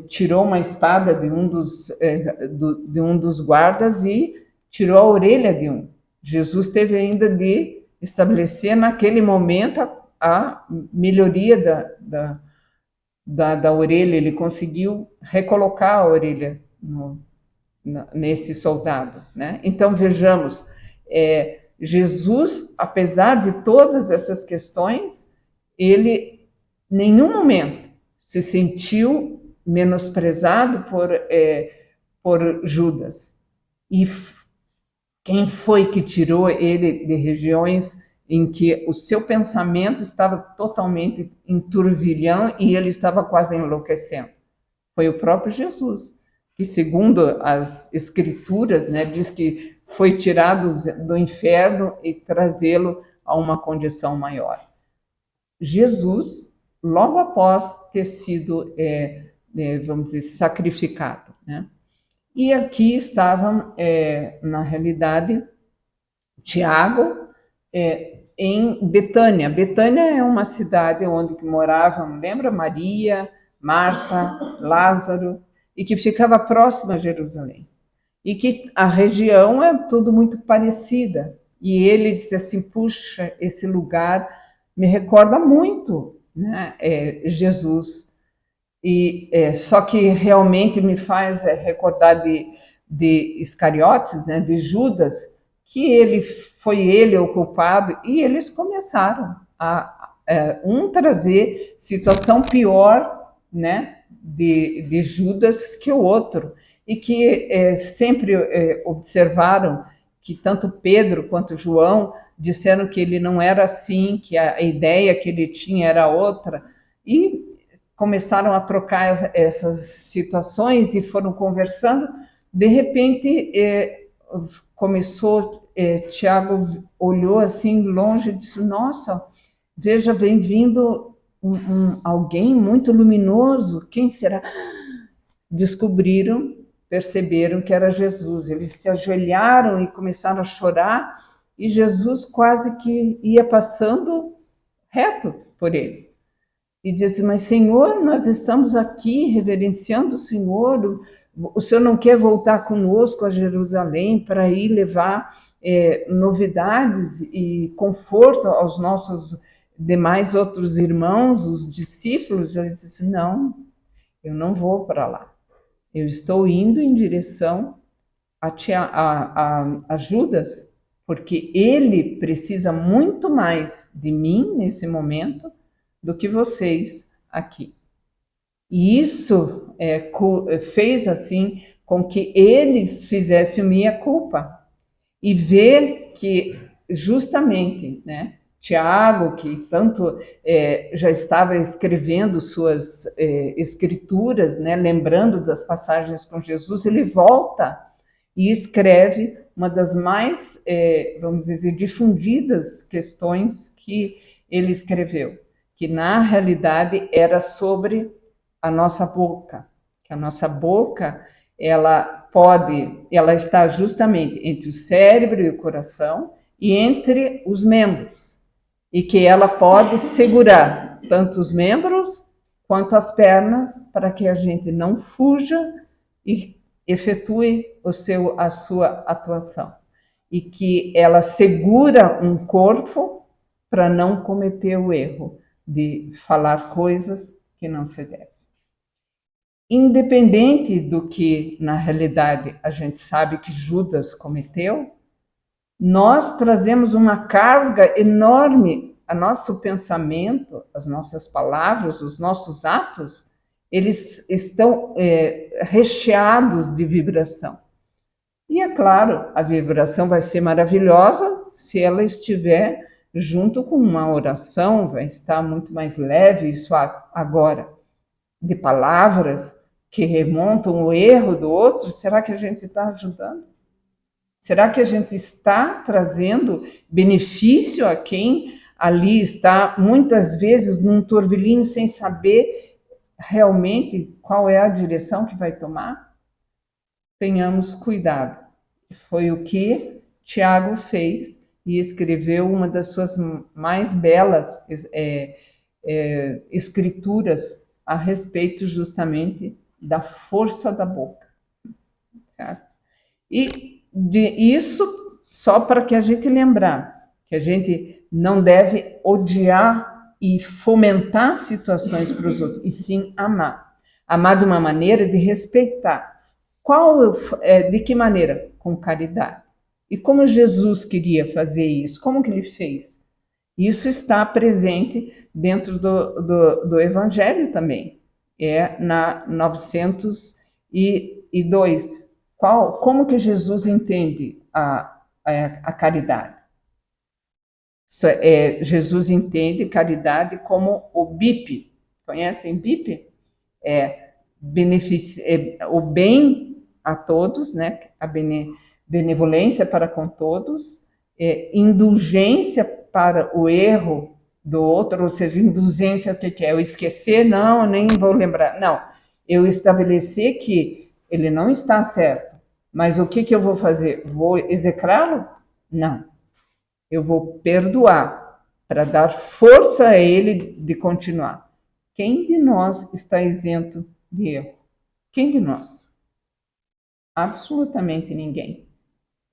tirou uma espada de um dos guardas e tirou a orelha de um. Jesus teve ainda de estabelecer naquele momento a melhoria da orelha. Ele conseguiu recolocar a orelha nesse soldado, né? Então vejamos, Jesus, apesar de todas essas questões, ele em nenhum momento se sentiu menosprezado por Judas. E quem foi que tirou ele de regiões em que o seu pensamento estava totalmente em turbilhão e ele estava quase enlouquecendo? foi o próprio Jesus, que segundo as escrituras, né, diz que foi tirado do inferno e trazê-lo a uma condição maior. Jesus, logo após ter sido, vamos dizer, sacrificado, né? E aqui estavam, na realidade, Tiago, em Betânia. Betânia é uma cidade onde moravam, lembra, Maria, Marta, Lázaro, e que ficava próxima a Jerusalém. E que a região é tudo muito parecida. E ele disse assim, puxa, esse lugar me recorda muito, né, Jesus. E só que realmente me faz recordar de Iscariotes, né, de Judas, que foi ele o culpado, e eles começaram a trazer situação pior, né, de Judas que o outro, e que sempre observaram que tanto Pedro quanto João disseram que ele não era assim, que a ideia que ele tinha era outra, e começaram a trocar essas situações e foram conversando. De repente, começou, Tiago olhou assim longe e disse, nossa, veja, vem vindo alguém muito luminoso, quem será? Descobriram, perceberam que era Jesus. Eles se ajoelharam e começaram a chorar, e Jesus quase que ia passando reto por eles. E disse, mas Senhor, nós estamos aqui reverenciando o Senhor não quer voltar conosco a Jerusalém para ir levar novidades e conforto aos nossos demais outros irmãos, os discípulos? Eu disse, não, eu não vou para lá. Eu estou indo em direção a Judas, porque ele precisa muito mais de mim nesse momento do que vocês aqui. E isso fez assim com que eles fizessem minha culpa e ver que justamente, né, Tiago, que tanto já estava escrevendo suas escrituras, né, lembrando das passagens com Jesus, ele volta e escreve uma das mais, vamos dizer, difundidas questões que ele escreveu, que na realidade era sobre a nossa boca, que a nossa boca, ela está justamente entre o cérebro e o coração e entre os membros, e que ela pode segurar tanto os membros quanto as pernas para que a gente não fuja e efetue a sua atuação, e que ela segura um corpo para não cometer o erro de falar coisas que não se deve. Independente do que, na realidade, a gente sabe que Judas cometeu, nós trazemos uma carga enorme a nosso pensamento, as nossas palavras, os nossos atos, eles estão recheados de vibração. E é claro, a vibração vai ser maravilhosa se ela estiver junto com uma oração, vai estar muito mais leve. Isso agora, de palavras que remontam o erro do outro, será que a gente está ajudando? Será que a gente está trazendo benefício a quem ali está, muitas vezes, num turbilhão sem saber realmente qual é a direção que vai tomar? Tenhamos cuidado. Foi o que Tiago fez e escreveu uma das suas mais belas escrituras a respeito justamente da força da boca, certo? E isso só para que a gente lembrar que a gente não deve odiar e fomentar situações para os outros, e sim amar. Amar de uma maneira de respeitar. De que maneira? Com caridade. E como Jesus queria fazer isso? Como que ele fez? Isso está presente dentro do Evangelho também. Na 902. Como que Jesus entende a caridade? Jesus entende caridade como o BIP. Conhecem BIP? o bem a todos, né? A benevolência para com todos, indulgência para o erro do outro, ou seja, indulgência o que é? Eu esquecer, não, nem vou lembrar. Não, eu estabelecer que ele não está certo, mas o que eu vou fazer? Vou execrá-lo? Não. Eu vou perdoar para dar força a ele de continuar. Quem de nós está isento de erro? Quem de nós? Absolutamente ninguém.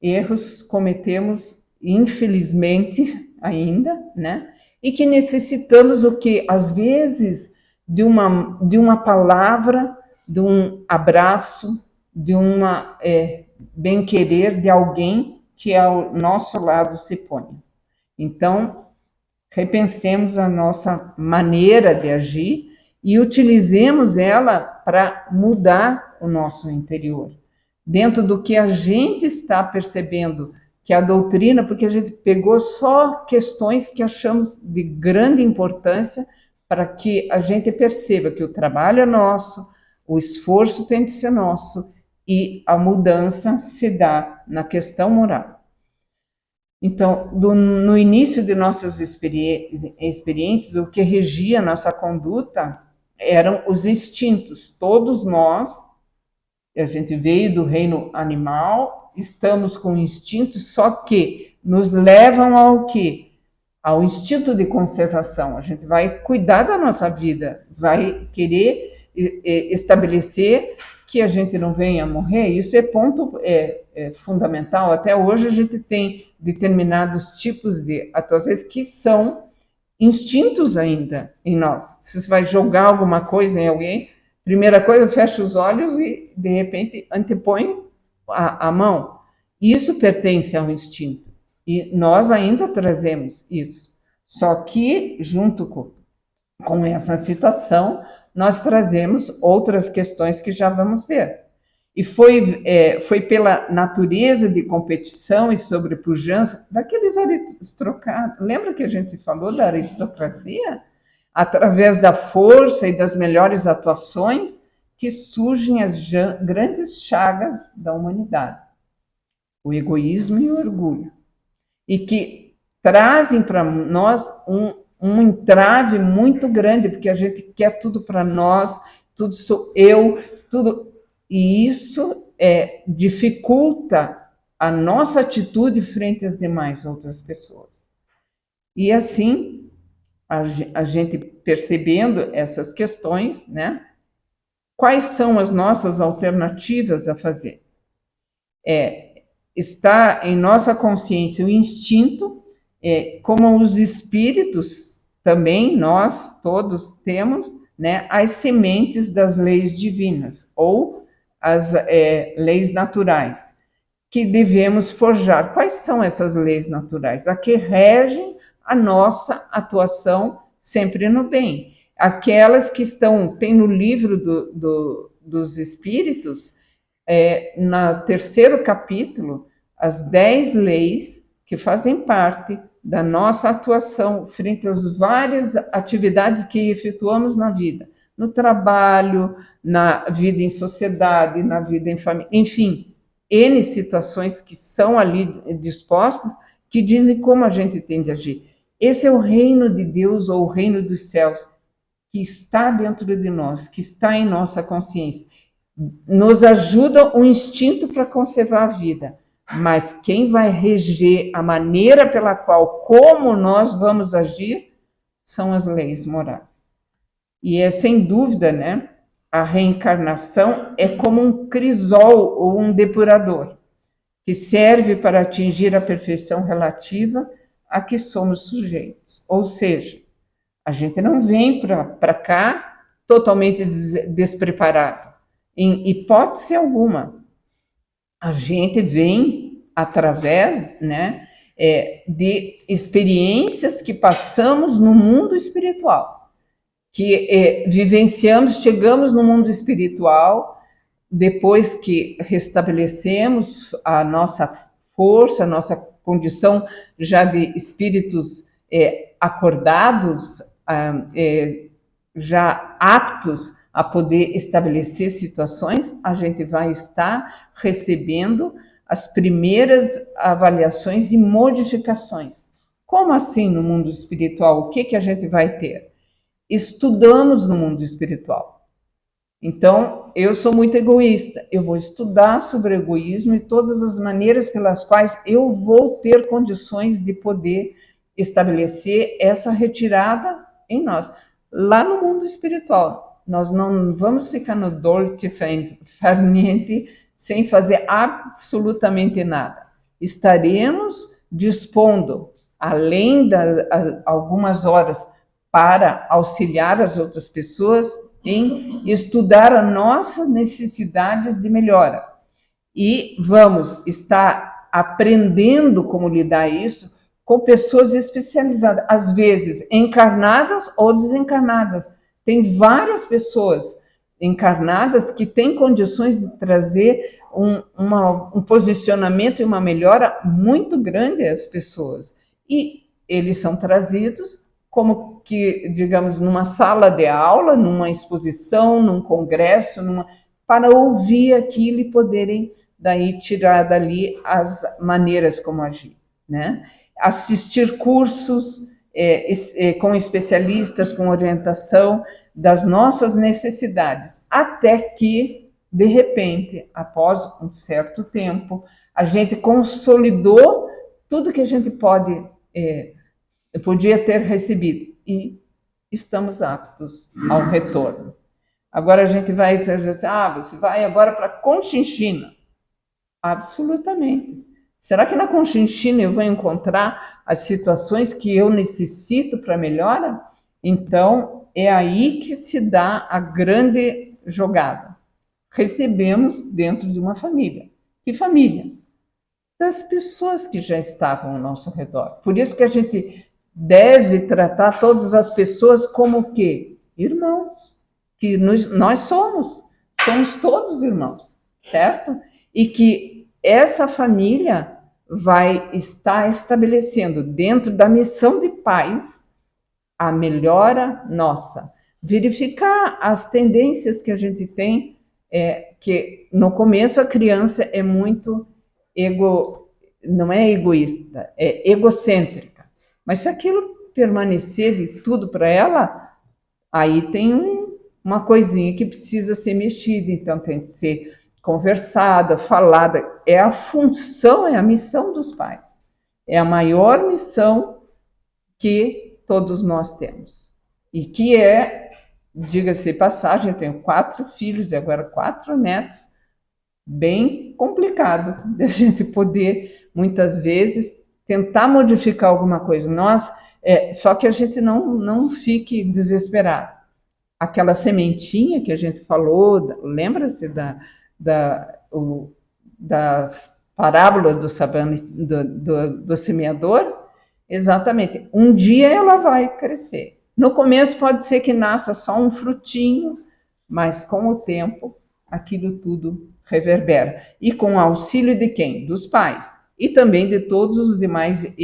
Erros cometemos, infelizmente, ainda, né? E que necessitamos o que? Às vezes, de uma palavra, de um abraço, de uma bem-querer de alguém que ao nosso lado se ponha. Então, repensemos a nossa maneira de agir e utilizemos ela para mudar o nosso interior. Dentro do que a gente está percebendo que a doutrina, porque a gente pegou só questões que achamos de grande importância para que a gente perceba que o trabalho é nosso, o esforço tem de ser nosso e a mudança se dá na questão moral. Então, no início de nossas experiências, o que regia a nossa conduta eram os instintos. Todos nós, a gente veio do reino animal, estamos com instintos, só que nos levam ao quê? Ao instinto de conservação. A gente vai cuidar da nossa vida, vai querer estabelecer que a gente não venha a morrer. Isso é ponto fundamental. Até hoje a gente tem determinados tipos de atuações que são instintos ainda em nós. Se você vai jogar alguma coisa em alguém, primeira coisa, fecha os olhos e, de repente, antepõe a mão. Isso pertence ao instinto. E nós ainda trazemos isso. Só que, junto com essa situação, nós trazemos outras questões que já vamos ver. E foi pela natureza de competição e sobrepujança daqueles aristocratas. Lembra que a gente falou da aristocracia? Através da força e das melhores atuações que surgem as grandes chagas da humanidade. O egoísmo e o orgulho. E que trazem para nós um entrave muito grande, porque a gente quer tudo para nós, tudo sou eu, tudo... E isso dificulta a nossa atitude frente às demais outras pessoas. E assim, a gente percebendo essas questões, né? Quais são as nossas alternativas a fazer? Está em nossa consciência o instinto, como os espíritos também, nós todos temos, né, as sementes das leis divinas, ou as leis naturais, que devemos forjar. Quais são essas leis naturais? A que regem a nossa atuação sempre no bem. Aquelas que tem no livro dos Espíritos, no terceiro capítulo, as 10 leis que fazem parte da nossa atuação frente às várias atividades que efetuamos na vida. No trabalho, na vida em sociedade, na vida em família, enfim, N situações que são ali dispostas, que dizem como a gente tem de agir. Esse é o reino de Deus, ou o reino dos céus, que está dentro de nós, que está em nossa consciência. Nos ajuda o instinto para conservar a vida, mas quem vai reger a maneira pela qual, como nós vamos agir, são as leis morais. E sem dúvida, né, a reencarnação é como um crisol ou um depurador, que serve para atingir a perfeição relativa a que somos sujeitos. Ou seja, a gente não vem para cá totalmente despreparado, em hipótese alguma. A gente vem através, né, de experiências que passamos no mundo espiritual, que vivenciamos, chegamos no mundo espiritual, depois que restabelecemos a nossa força, a nossa condição já de espíritos acordados, já aptos a poder estabelecer situações, a gente vai estar recebendo as primeiras avaliações e modificações. Como assim no mundo espiritual? O que a gente vai ter? Estudamos no mundo espiritual. Então, eu sou muito egoísta. Eu vou estudar sobre o egoísmo e todas as maneiras pelas quais eu vou ter condições de poder estabelecer essa retirada em nós. Lá no mundo espiritual, nós não vamos ficar no dolce far niente sem fazer absolutamente nada. Estaremos dispondo, além de algumas horas, para auxiliar as outras pessoas em estudar as nossas necessidades de melhora. E vamos estar aprendendo como lidar isso com pessoas especializadas, às vezes encarnadas ou desencarnadas. Tem várias pessoas encarnadas que têm condições de trazer um posicionamento e uma melhora muito grande às pessoas. E eles são trazidos como que, digamos, numa sala de aula, numa exposição, num congresso, para ouvir aquilo e poderem daí tirar dali as maneiras como agir, né? Assistir cursos com especialistas, com orientação das nossas necessidades, até que, de repente, após um certo tempo, a gente consolidou tudo que a gente podia ter recebido e estamos aptos ao retorno. Agora a gente vai dizer assim, você vai agora para Conchinchina. Absolutamente. Será que na Conchinchina eu vou encontrar as situações que eu necessito para melhora? Então, é aí que se dá a grande jogada. Recebemos dentro de uma família. Que família? Das pessoas que já estavam ao nosso redor. Por isso que a gente deve tratar todas as pessoas como o quê? Irmãos. Que nós somos todos irmãos, certo? E que essa família vai estar estabelecendo dentro da missão de paz a melhora nossa. Verificar as tendências que a gente tem, que no começo a criança é muito não é egoísta, é egocêntrica. Mas se aquilo permanecer de tudo para ela, aí tem uma coisinha que precisa ser mexida, então tem que ser conversada, falada. É a função, é a missão dos pais. É a maior missão que todos nós temos. E que diga-se de passagem, eu tenho 4 filhos e agora 4 netos, bem complicado de a gente poder, muitas vezes, tentar modificar alguma coisa. Só que a gente não fique desesperado. Aquela sementinha que a gente falou, lembra-se das parábolas do semeador? Exatamente. Um dia ela vai crescer. No começo pode ser que nasça só um frutinho, mas com o tempo aquilo tudo reverbera. E com o auxílio de quem? Dos pais. E também de todos os demais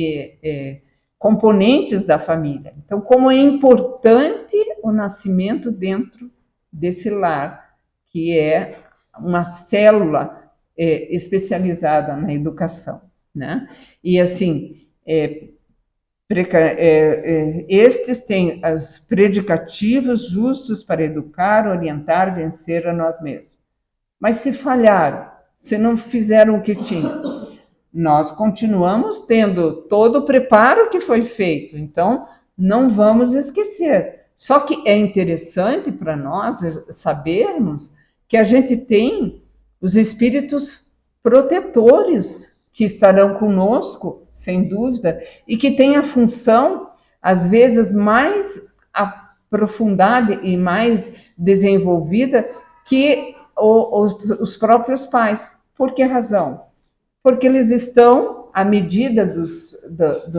componentes da família. Então, como é importante o nascimento dentro desse lar, que é uma célula especializada na educação, né? E assim, estes têm os predicativos justos para educar, orientar, vencer a nós mesmos. Mas se falharam, se não fizeram o que tinham, nós continuamos tendo todo o preparo que foi feito, então não vamos esquecer. Só que é interessante para nós sabermos que a gente tem os espíritos protetores que estarão conosco, sem dúvida, e que têm a função, às vezes, mais aprofundada e mais desenvolvida que os próprios pais. Por que razão? Porque eles estão, à medida dos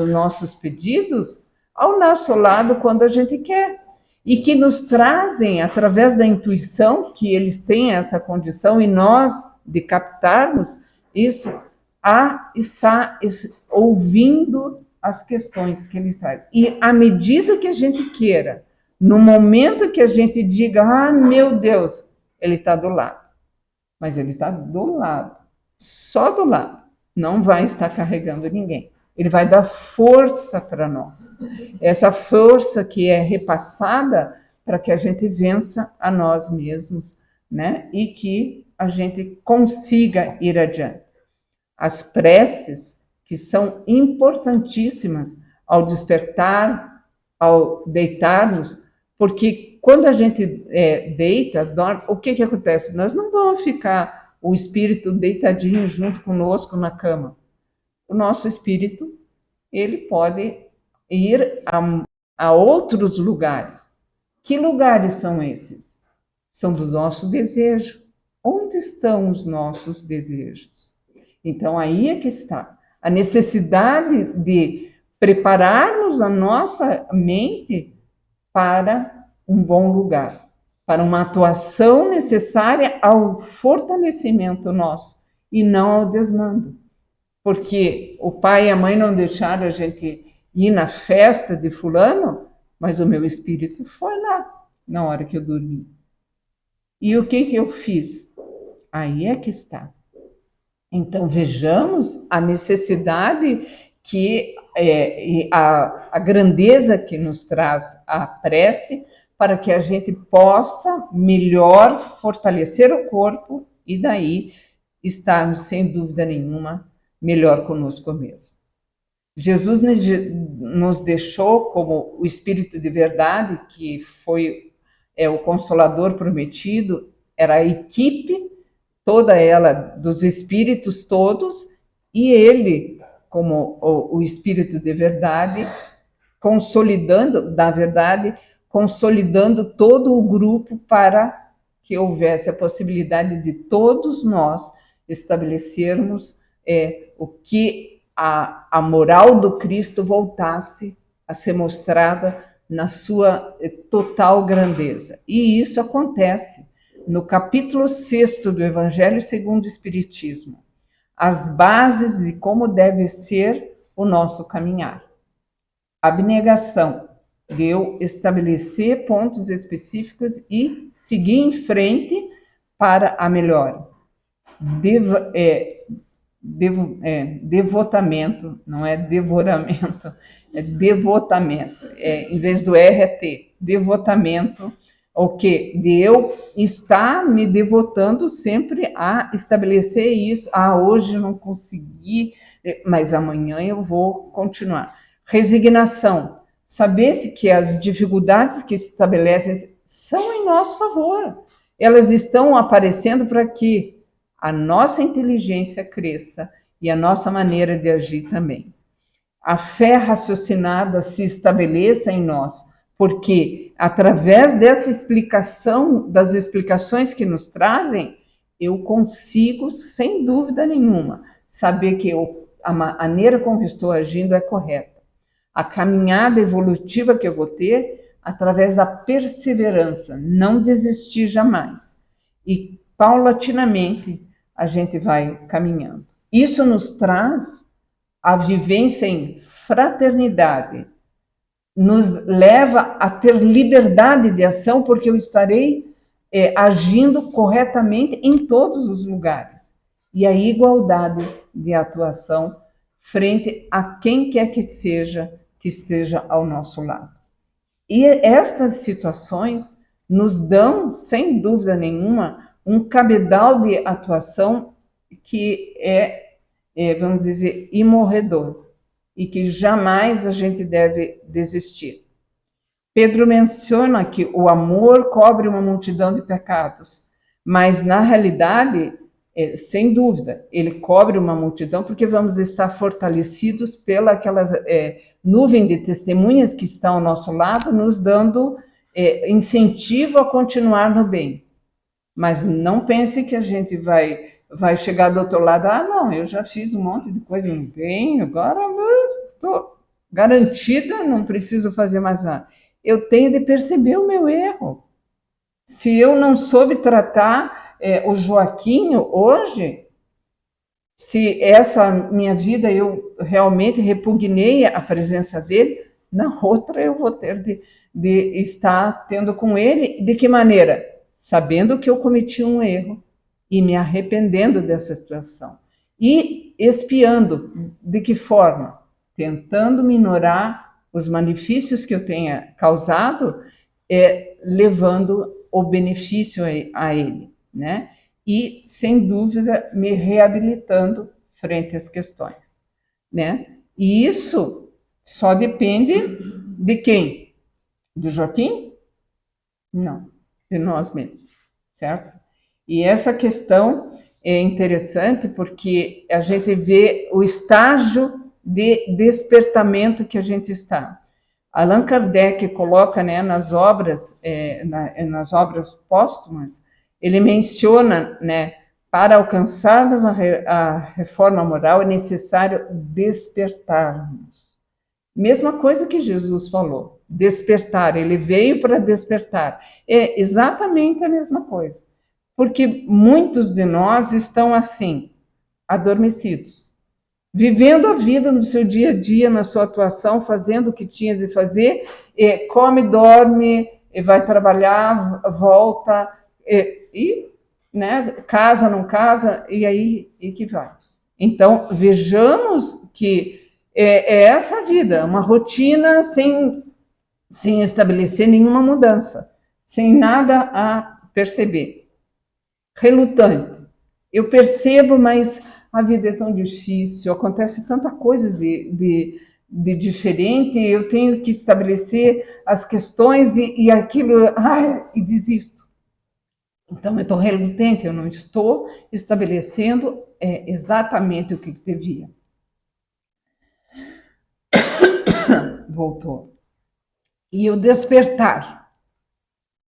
nossos pedidos, ao nosso lado quando a gente quer. E que nos trazem, através da intuição, que eles têm essa condição, e nós, de captarmos isso, a estar ouvindo as questões que eles trazem. E à medida que a gente queira No momento que a gente diga, ah, meu Deus, ele está do lado. Mas ele está do lado, só do lado. Não vai estar carregando ninguém. Ele vai dar força para nós. Essa força que é repassada para que a gente vença a nós mesmos, né? E que a gente consiga ir adiante. As preces, que são importantíssimas ao despertar, ao deitarmos, porque quando a gente deita, dorme, o que acontece? Nós não vamos ficar o espírito deitadinho junto conosco na cama. O nosso espírito, ele pode ir a outros lugares. Que lugares são esses? São do nosso desejo. Onde estão os nossos desejos? Então, aí é que está a necessidade de prepararmos a nossa mente para um bom lugar, para uma atuação necessária ao fortalecimento nosso e não ao desmando. Porque o pai e a mãe não deixaram a gente ir na festa de fulano, mas o meu espírito foi lá na hora que eu dormi. E o que eu fiz? Aí é que está. Então, vejamos a necessidade que a grandeza que nos traz a prece para que a gente possa melhor fortalecer o corpo e daí estarmos, sem dúvida nenhuma, melhor conosco mesmo. Jesus nos deixou como o Espírito de verdade, que foi o Consolador prometido, era a equipe toda ela dos espíritos todos, e ele, como o Espírito de verdade, consolidando todo o grupo para que houvesse a possibilidade de todos nós estabelecermos o que a moral do Cristo voltasse a ser mostrada na sua total grandeza. E isso acontece no capítulo 6 do Evangelho segundo o Espiritismo, as bases de como deve ser o nosso caminhar. Abnegação, de eu estabelecer pontos específicos e seguir em frente para a melhora. Devotamento, não é devoramento, é devotamento. Em vez do R é T, devotamento. O que? De eu estar me devotando sempre a estabelecer isso. Ah, hoje eu não consegui, mas amanhã eu vou continuar. Resignação. Saber-se que as dificuldades que se estabelecem são em nosso favor. Elas estão aparecendo para que a nossa inteligência cresça e a nossa maneira de agir também. A fé raciocinada se estabeleça em nós, porque através dessa explicação, das explicações que nos trazem, eu consigo, sem dúvida nenhuma, saber que a maneira como estou agindo é correta. A caminhada evolutiva que eu vou ter, através da perseverança, não desistir jamais. E, paulatinamente, a gente vai caminhando. Isso nos traz a vivência em fraternidade, nos leva a ter liberdade de ação, porque eu estarei agindo corretamente em todos os lugares. E a igualdade de atuação frente a quem quer que seja que esteja ao nosso lado. E estas situações nos dão, sem dúvida nenhuma, um cabedal de atuação que vamos dizer, imorredor, e que jamais a gente deve desistir. Pedro menciona que o amor cobre uma multidão de pecados, mas na realidade, sem dúvida, ele cobre uma multidão porque vamos estar fortalecidos pela aquelas nuvem de testemunhas que estão ao nosso lado, nos dando incentivo a continuar no bem. Mas não pense que a gente vai chegar do outro lado, não, eu já fiz um monte de coisa no bem, agora estou garantida, não preciso fazer mais nada. Eu tenho de perceber o meu erro. Se eu não soube tratar o Joaquinho hoje, se essa minha vida eu realmente repugnei a presença dele, na outra eu vou ter de estar tendo com ele. De que maneira? Sabendo que eu cometi um erro e me arrependendo dessa situação. E expiando. De que forma? Tentando minorar os malefícios que eu tenha causado, levando o benefício a ele, né? E, sem dúvida, me reabilitando frente às questões, né? E isso só depende de quem? Do Joaquim? Não, de nós mesmos, certo? E essa questão é interessante porque a gente vê o estágio de despertamento que a gente está. Allan Kardec coloca, né, nas obras póstumas, ele menciona, né, para alcançarmos a reforma moral é necessário despertarmos. Mesma coisa que Jesus falou, despertar, ele veio para despertar. É exatamente a mesma coisa. Porque muitos de nós estão assim, adormecidos, vivendo a vida no seu dia a dia, na sua atuação, fazendo o que tinha de fazer, come, dorme, vai trabalhar, volta, né, casa, não casa, e aí e que vai. Então, vejamos que é essa a vida, uma rotina sem estabelecer nenhuma mudança, sem nada a perceber. Relutante. Eu percebo, mas a vida é tão difícil, acontece tanta coisa de diferente, eu tenho que estabelecer as questões e aquilo, e desisto. Então, eu estou relutante, eu não estou estabelecendo exatamente o que devia. Voltou. E o despertar,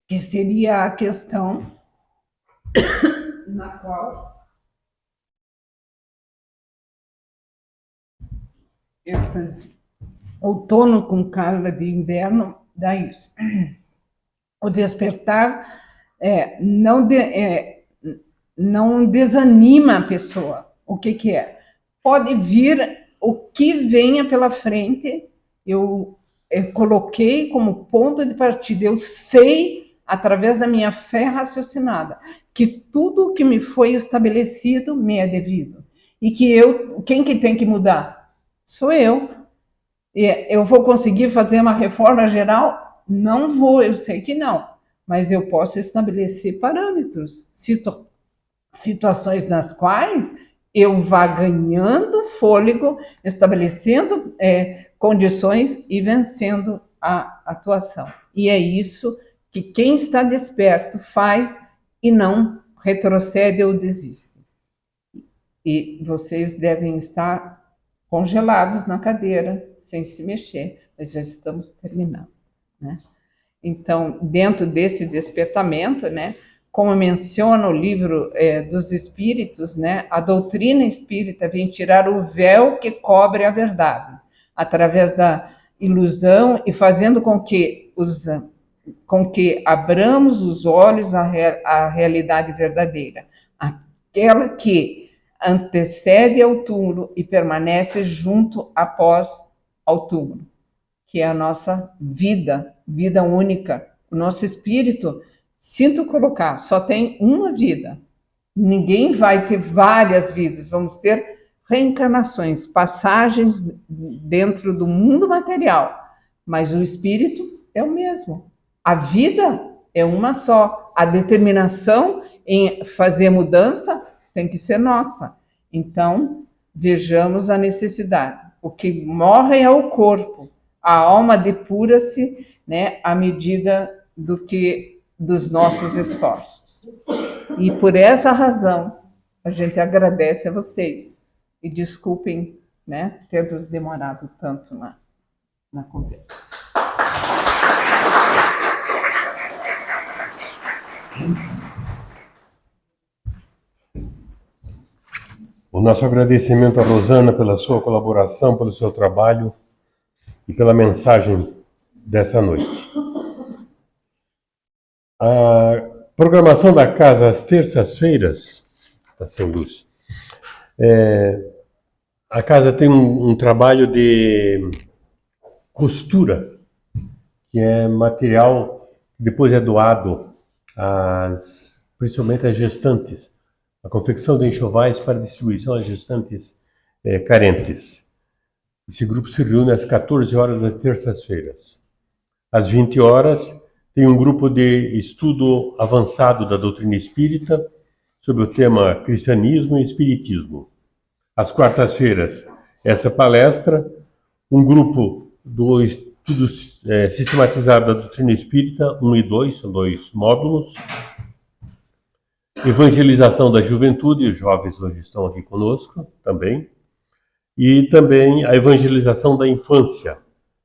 que seria a questão na qual esses outono com cara de inverno dá isso. O despertar não desanima a pessoa. O que é? Pode vir o que venha pela frente, eu coloquei como ponto de partida, eu sei, através da minha fé raciocinada, que tudo que me foi estabelecido me é devido. E que quem que tem que mudar? Sou eu. Eu vou conseguir fazer uma reforma geral? Não vou, eu sei que não. Mas eu posso estabelecer parâmetros, situações nas quais eu vá ganhando fôlego, estabelecendo condições e vencendo a atuação. E é isso que quem está desperto faz e não retrocede ou desiste. E vocês devem estar congelados na cadeira, sem se mexer, mas já estamos terminando, né? Então, dentro desse despertamento, né, como menciona o livro dos Espíritos, né, a doutrina espírita vem tirar o véu que cobre a verdade, através da ilusão e fazendo com que abramos os olhos à realidade verdadeira, aquela que antecede ao túmulo e permanece junto após ao túmulo, que é a nossa vida única. O nosso espírito, sinto colocar, só tem uma vida. Ninguém vai ter várias vidas, vamos ter reencarnações, passagens dentro do mundo material, mas o espírito é o mesmo. A vida é uma só. A determinação em fazer mudança tem que ser nossa. Então, vejamos a necessidade. O que morre é o corpo. A alma depura-se, né, à medida dos nossos esforços. E por essa razão, a gente agradece a vocês. E desculpem, né, termos demorado tanto na conversa. O nosso agradecimento a Rosana pela sua colaboração, pelo seu trabalho e pela mensagem dessa noite. A programação da casa às terças-feiras está sem luz. A casa tem um trabalho de costura que é material que depois é doado principalmente às gestantes, a confecção de enxovais para distribuição às gestantes carentes. Esse grupo se reúne às 14 horas das terças-feiras. Às 20 horas, tem um grupo de estudo avançado da doutrina espírita sobre o tema cristianismo e espiritismo. Às quartas-feiras, essa palestra, um grupo do estudo sistematizado da doutrina espírita, 1 e 2, são 2 módulos. Evangelização da juventude, os jovens hoje estão aqui conosco também. E também a evangelização da infância,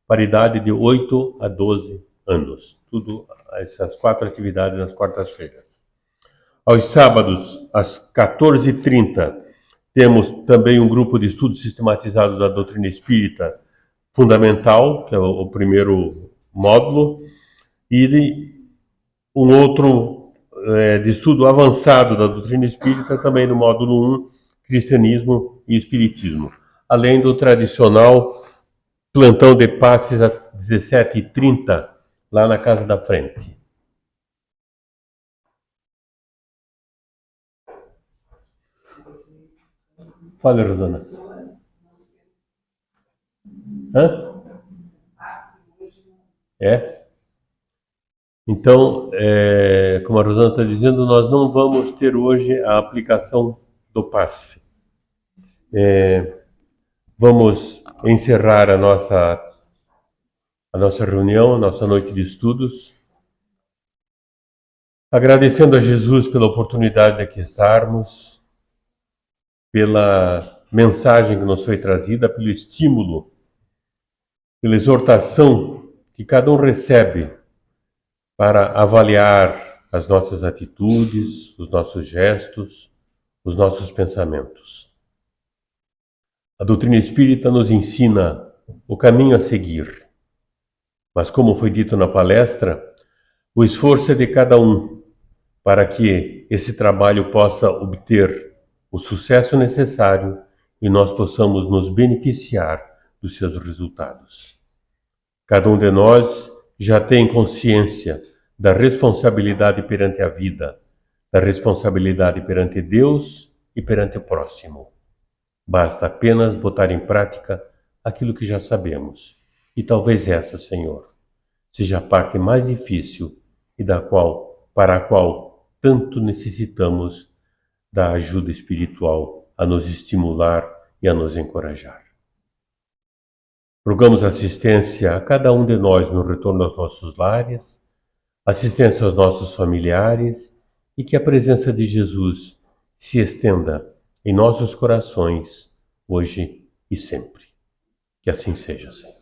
para a idade de 8 a 12 anos. Tudo essas 4 atividades nas quartas-feiras. Aos sábados, às 14h30, temos também um grupo de estudo sistematizado da doutrina espírita fundamental, que é o primeiro módulo, e um outro de estudo avançado da doutrina espírita, também no módulo 1, cristianismo e espiritismo. Além do tradicional plantão de passes às 17h30, lá na Casa da Frente. Fala, Rosana. Hã? É? Então, como a Rosana está dizendo, nós não vamos ter hoje a aplicação do passe. Vamos encerrar a nossa reunião, a nossa noite de estudos, agradecendo a Jesus pela oportunidade de aqui estarmos, pela mensagem que nos foi trazida, pelo estímulo, pela exortação que cada um recebe para avaliar as nossas atitudes, os nossos gestos, os nossos pensamentos. A doutrina espírita nos ensina o caminho a seguir, mas como foi dito na palestra, o esforço é de cada um para que esse trabalho possa obter o sucesso necessário e nós possamos nos beneficiar dos seus resultados. Cada um de nós já tem consciência da responsabilidade perante a vida, da responsabilidade perante Deus e perante o próximo. Basta apenas botar em prática aquilo que já sabemos. E talvez essa, Senhor, seja a parte mais difícil e para a qual tanto necessitamos da ajuda espiritual a nos estimular e a nos encorajar. Rogamos assistência a cada um de nós no retorno aos nossos lares, assistência aos nossos familiares e que a presença de Jesus se estenda em nossos corações, hoje e sempre. Que assim seja, Senhor.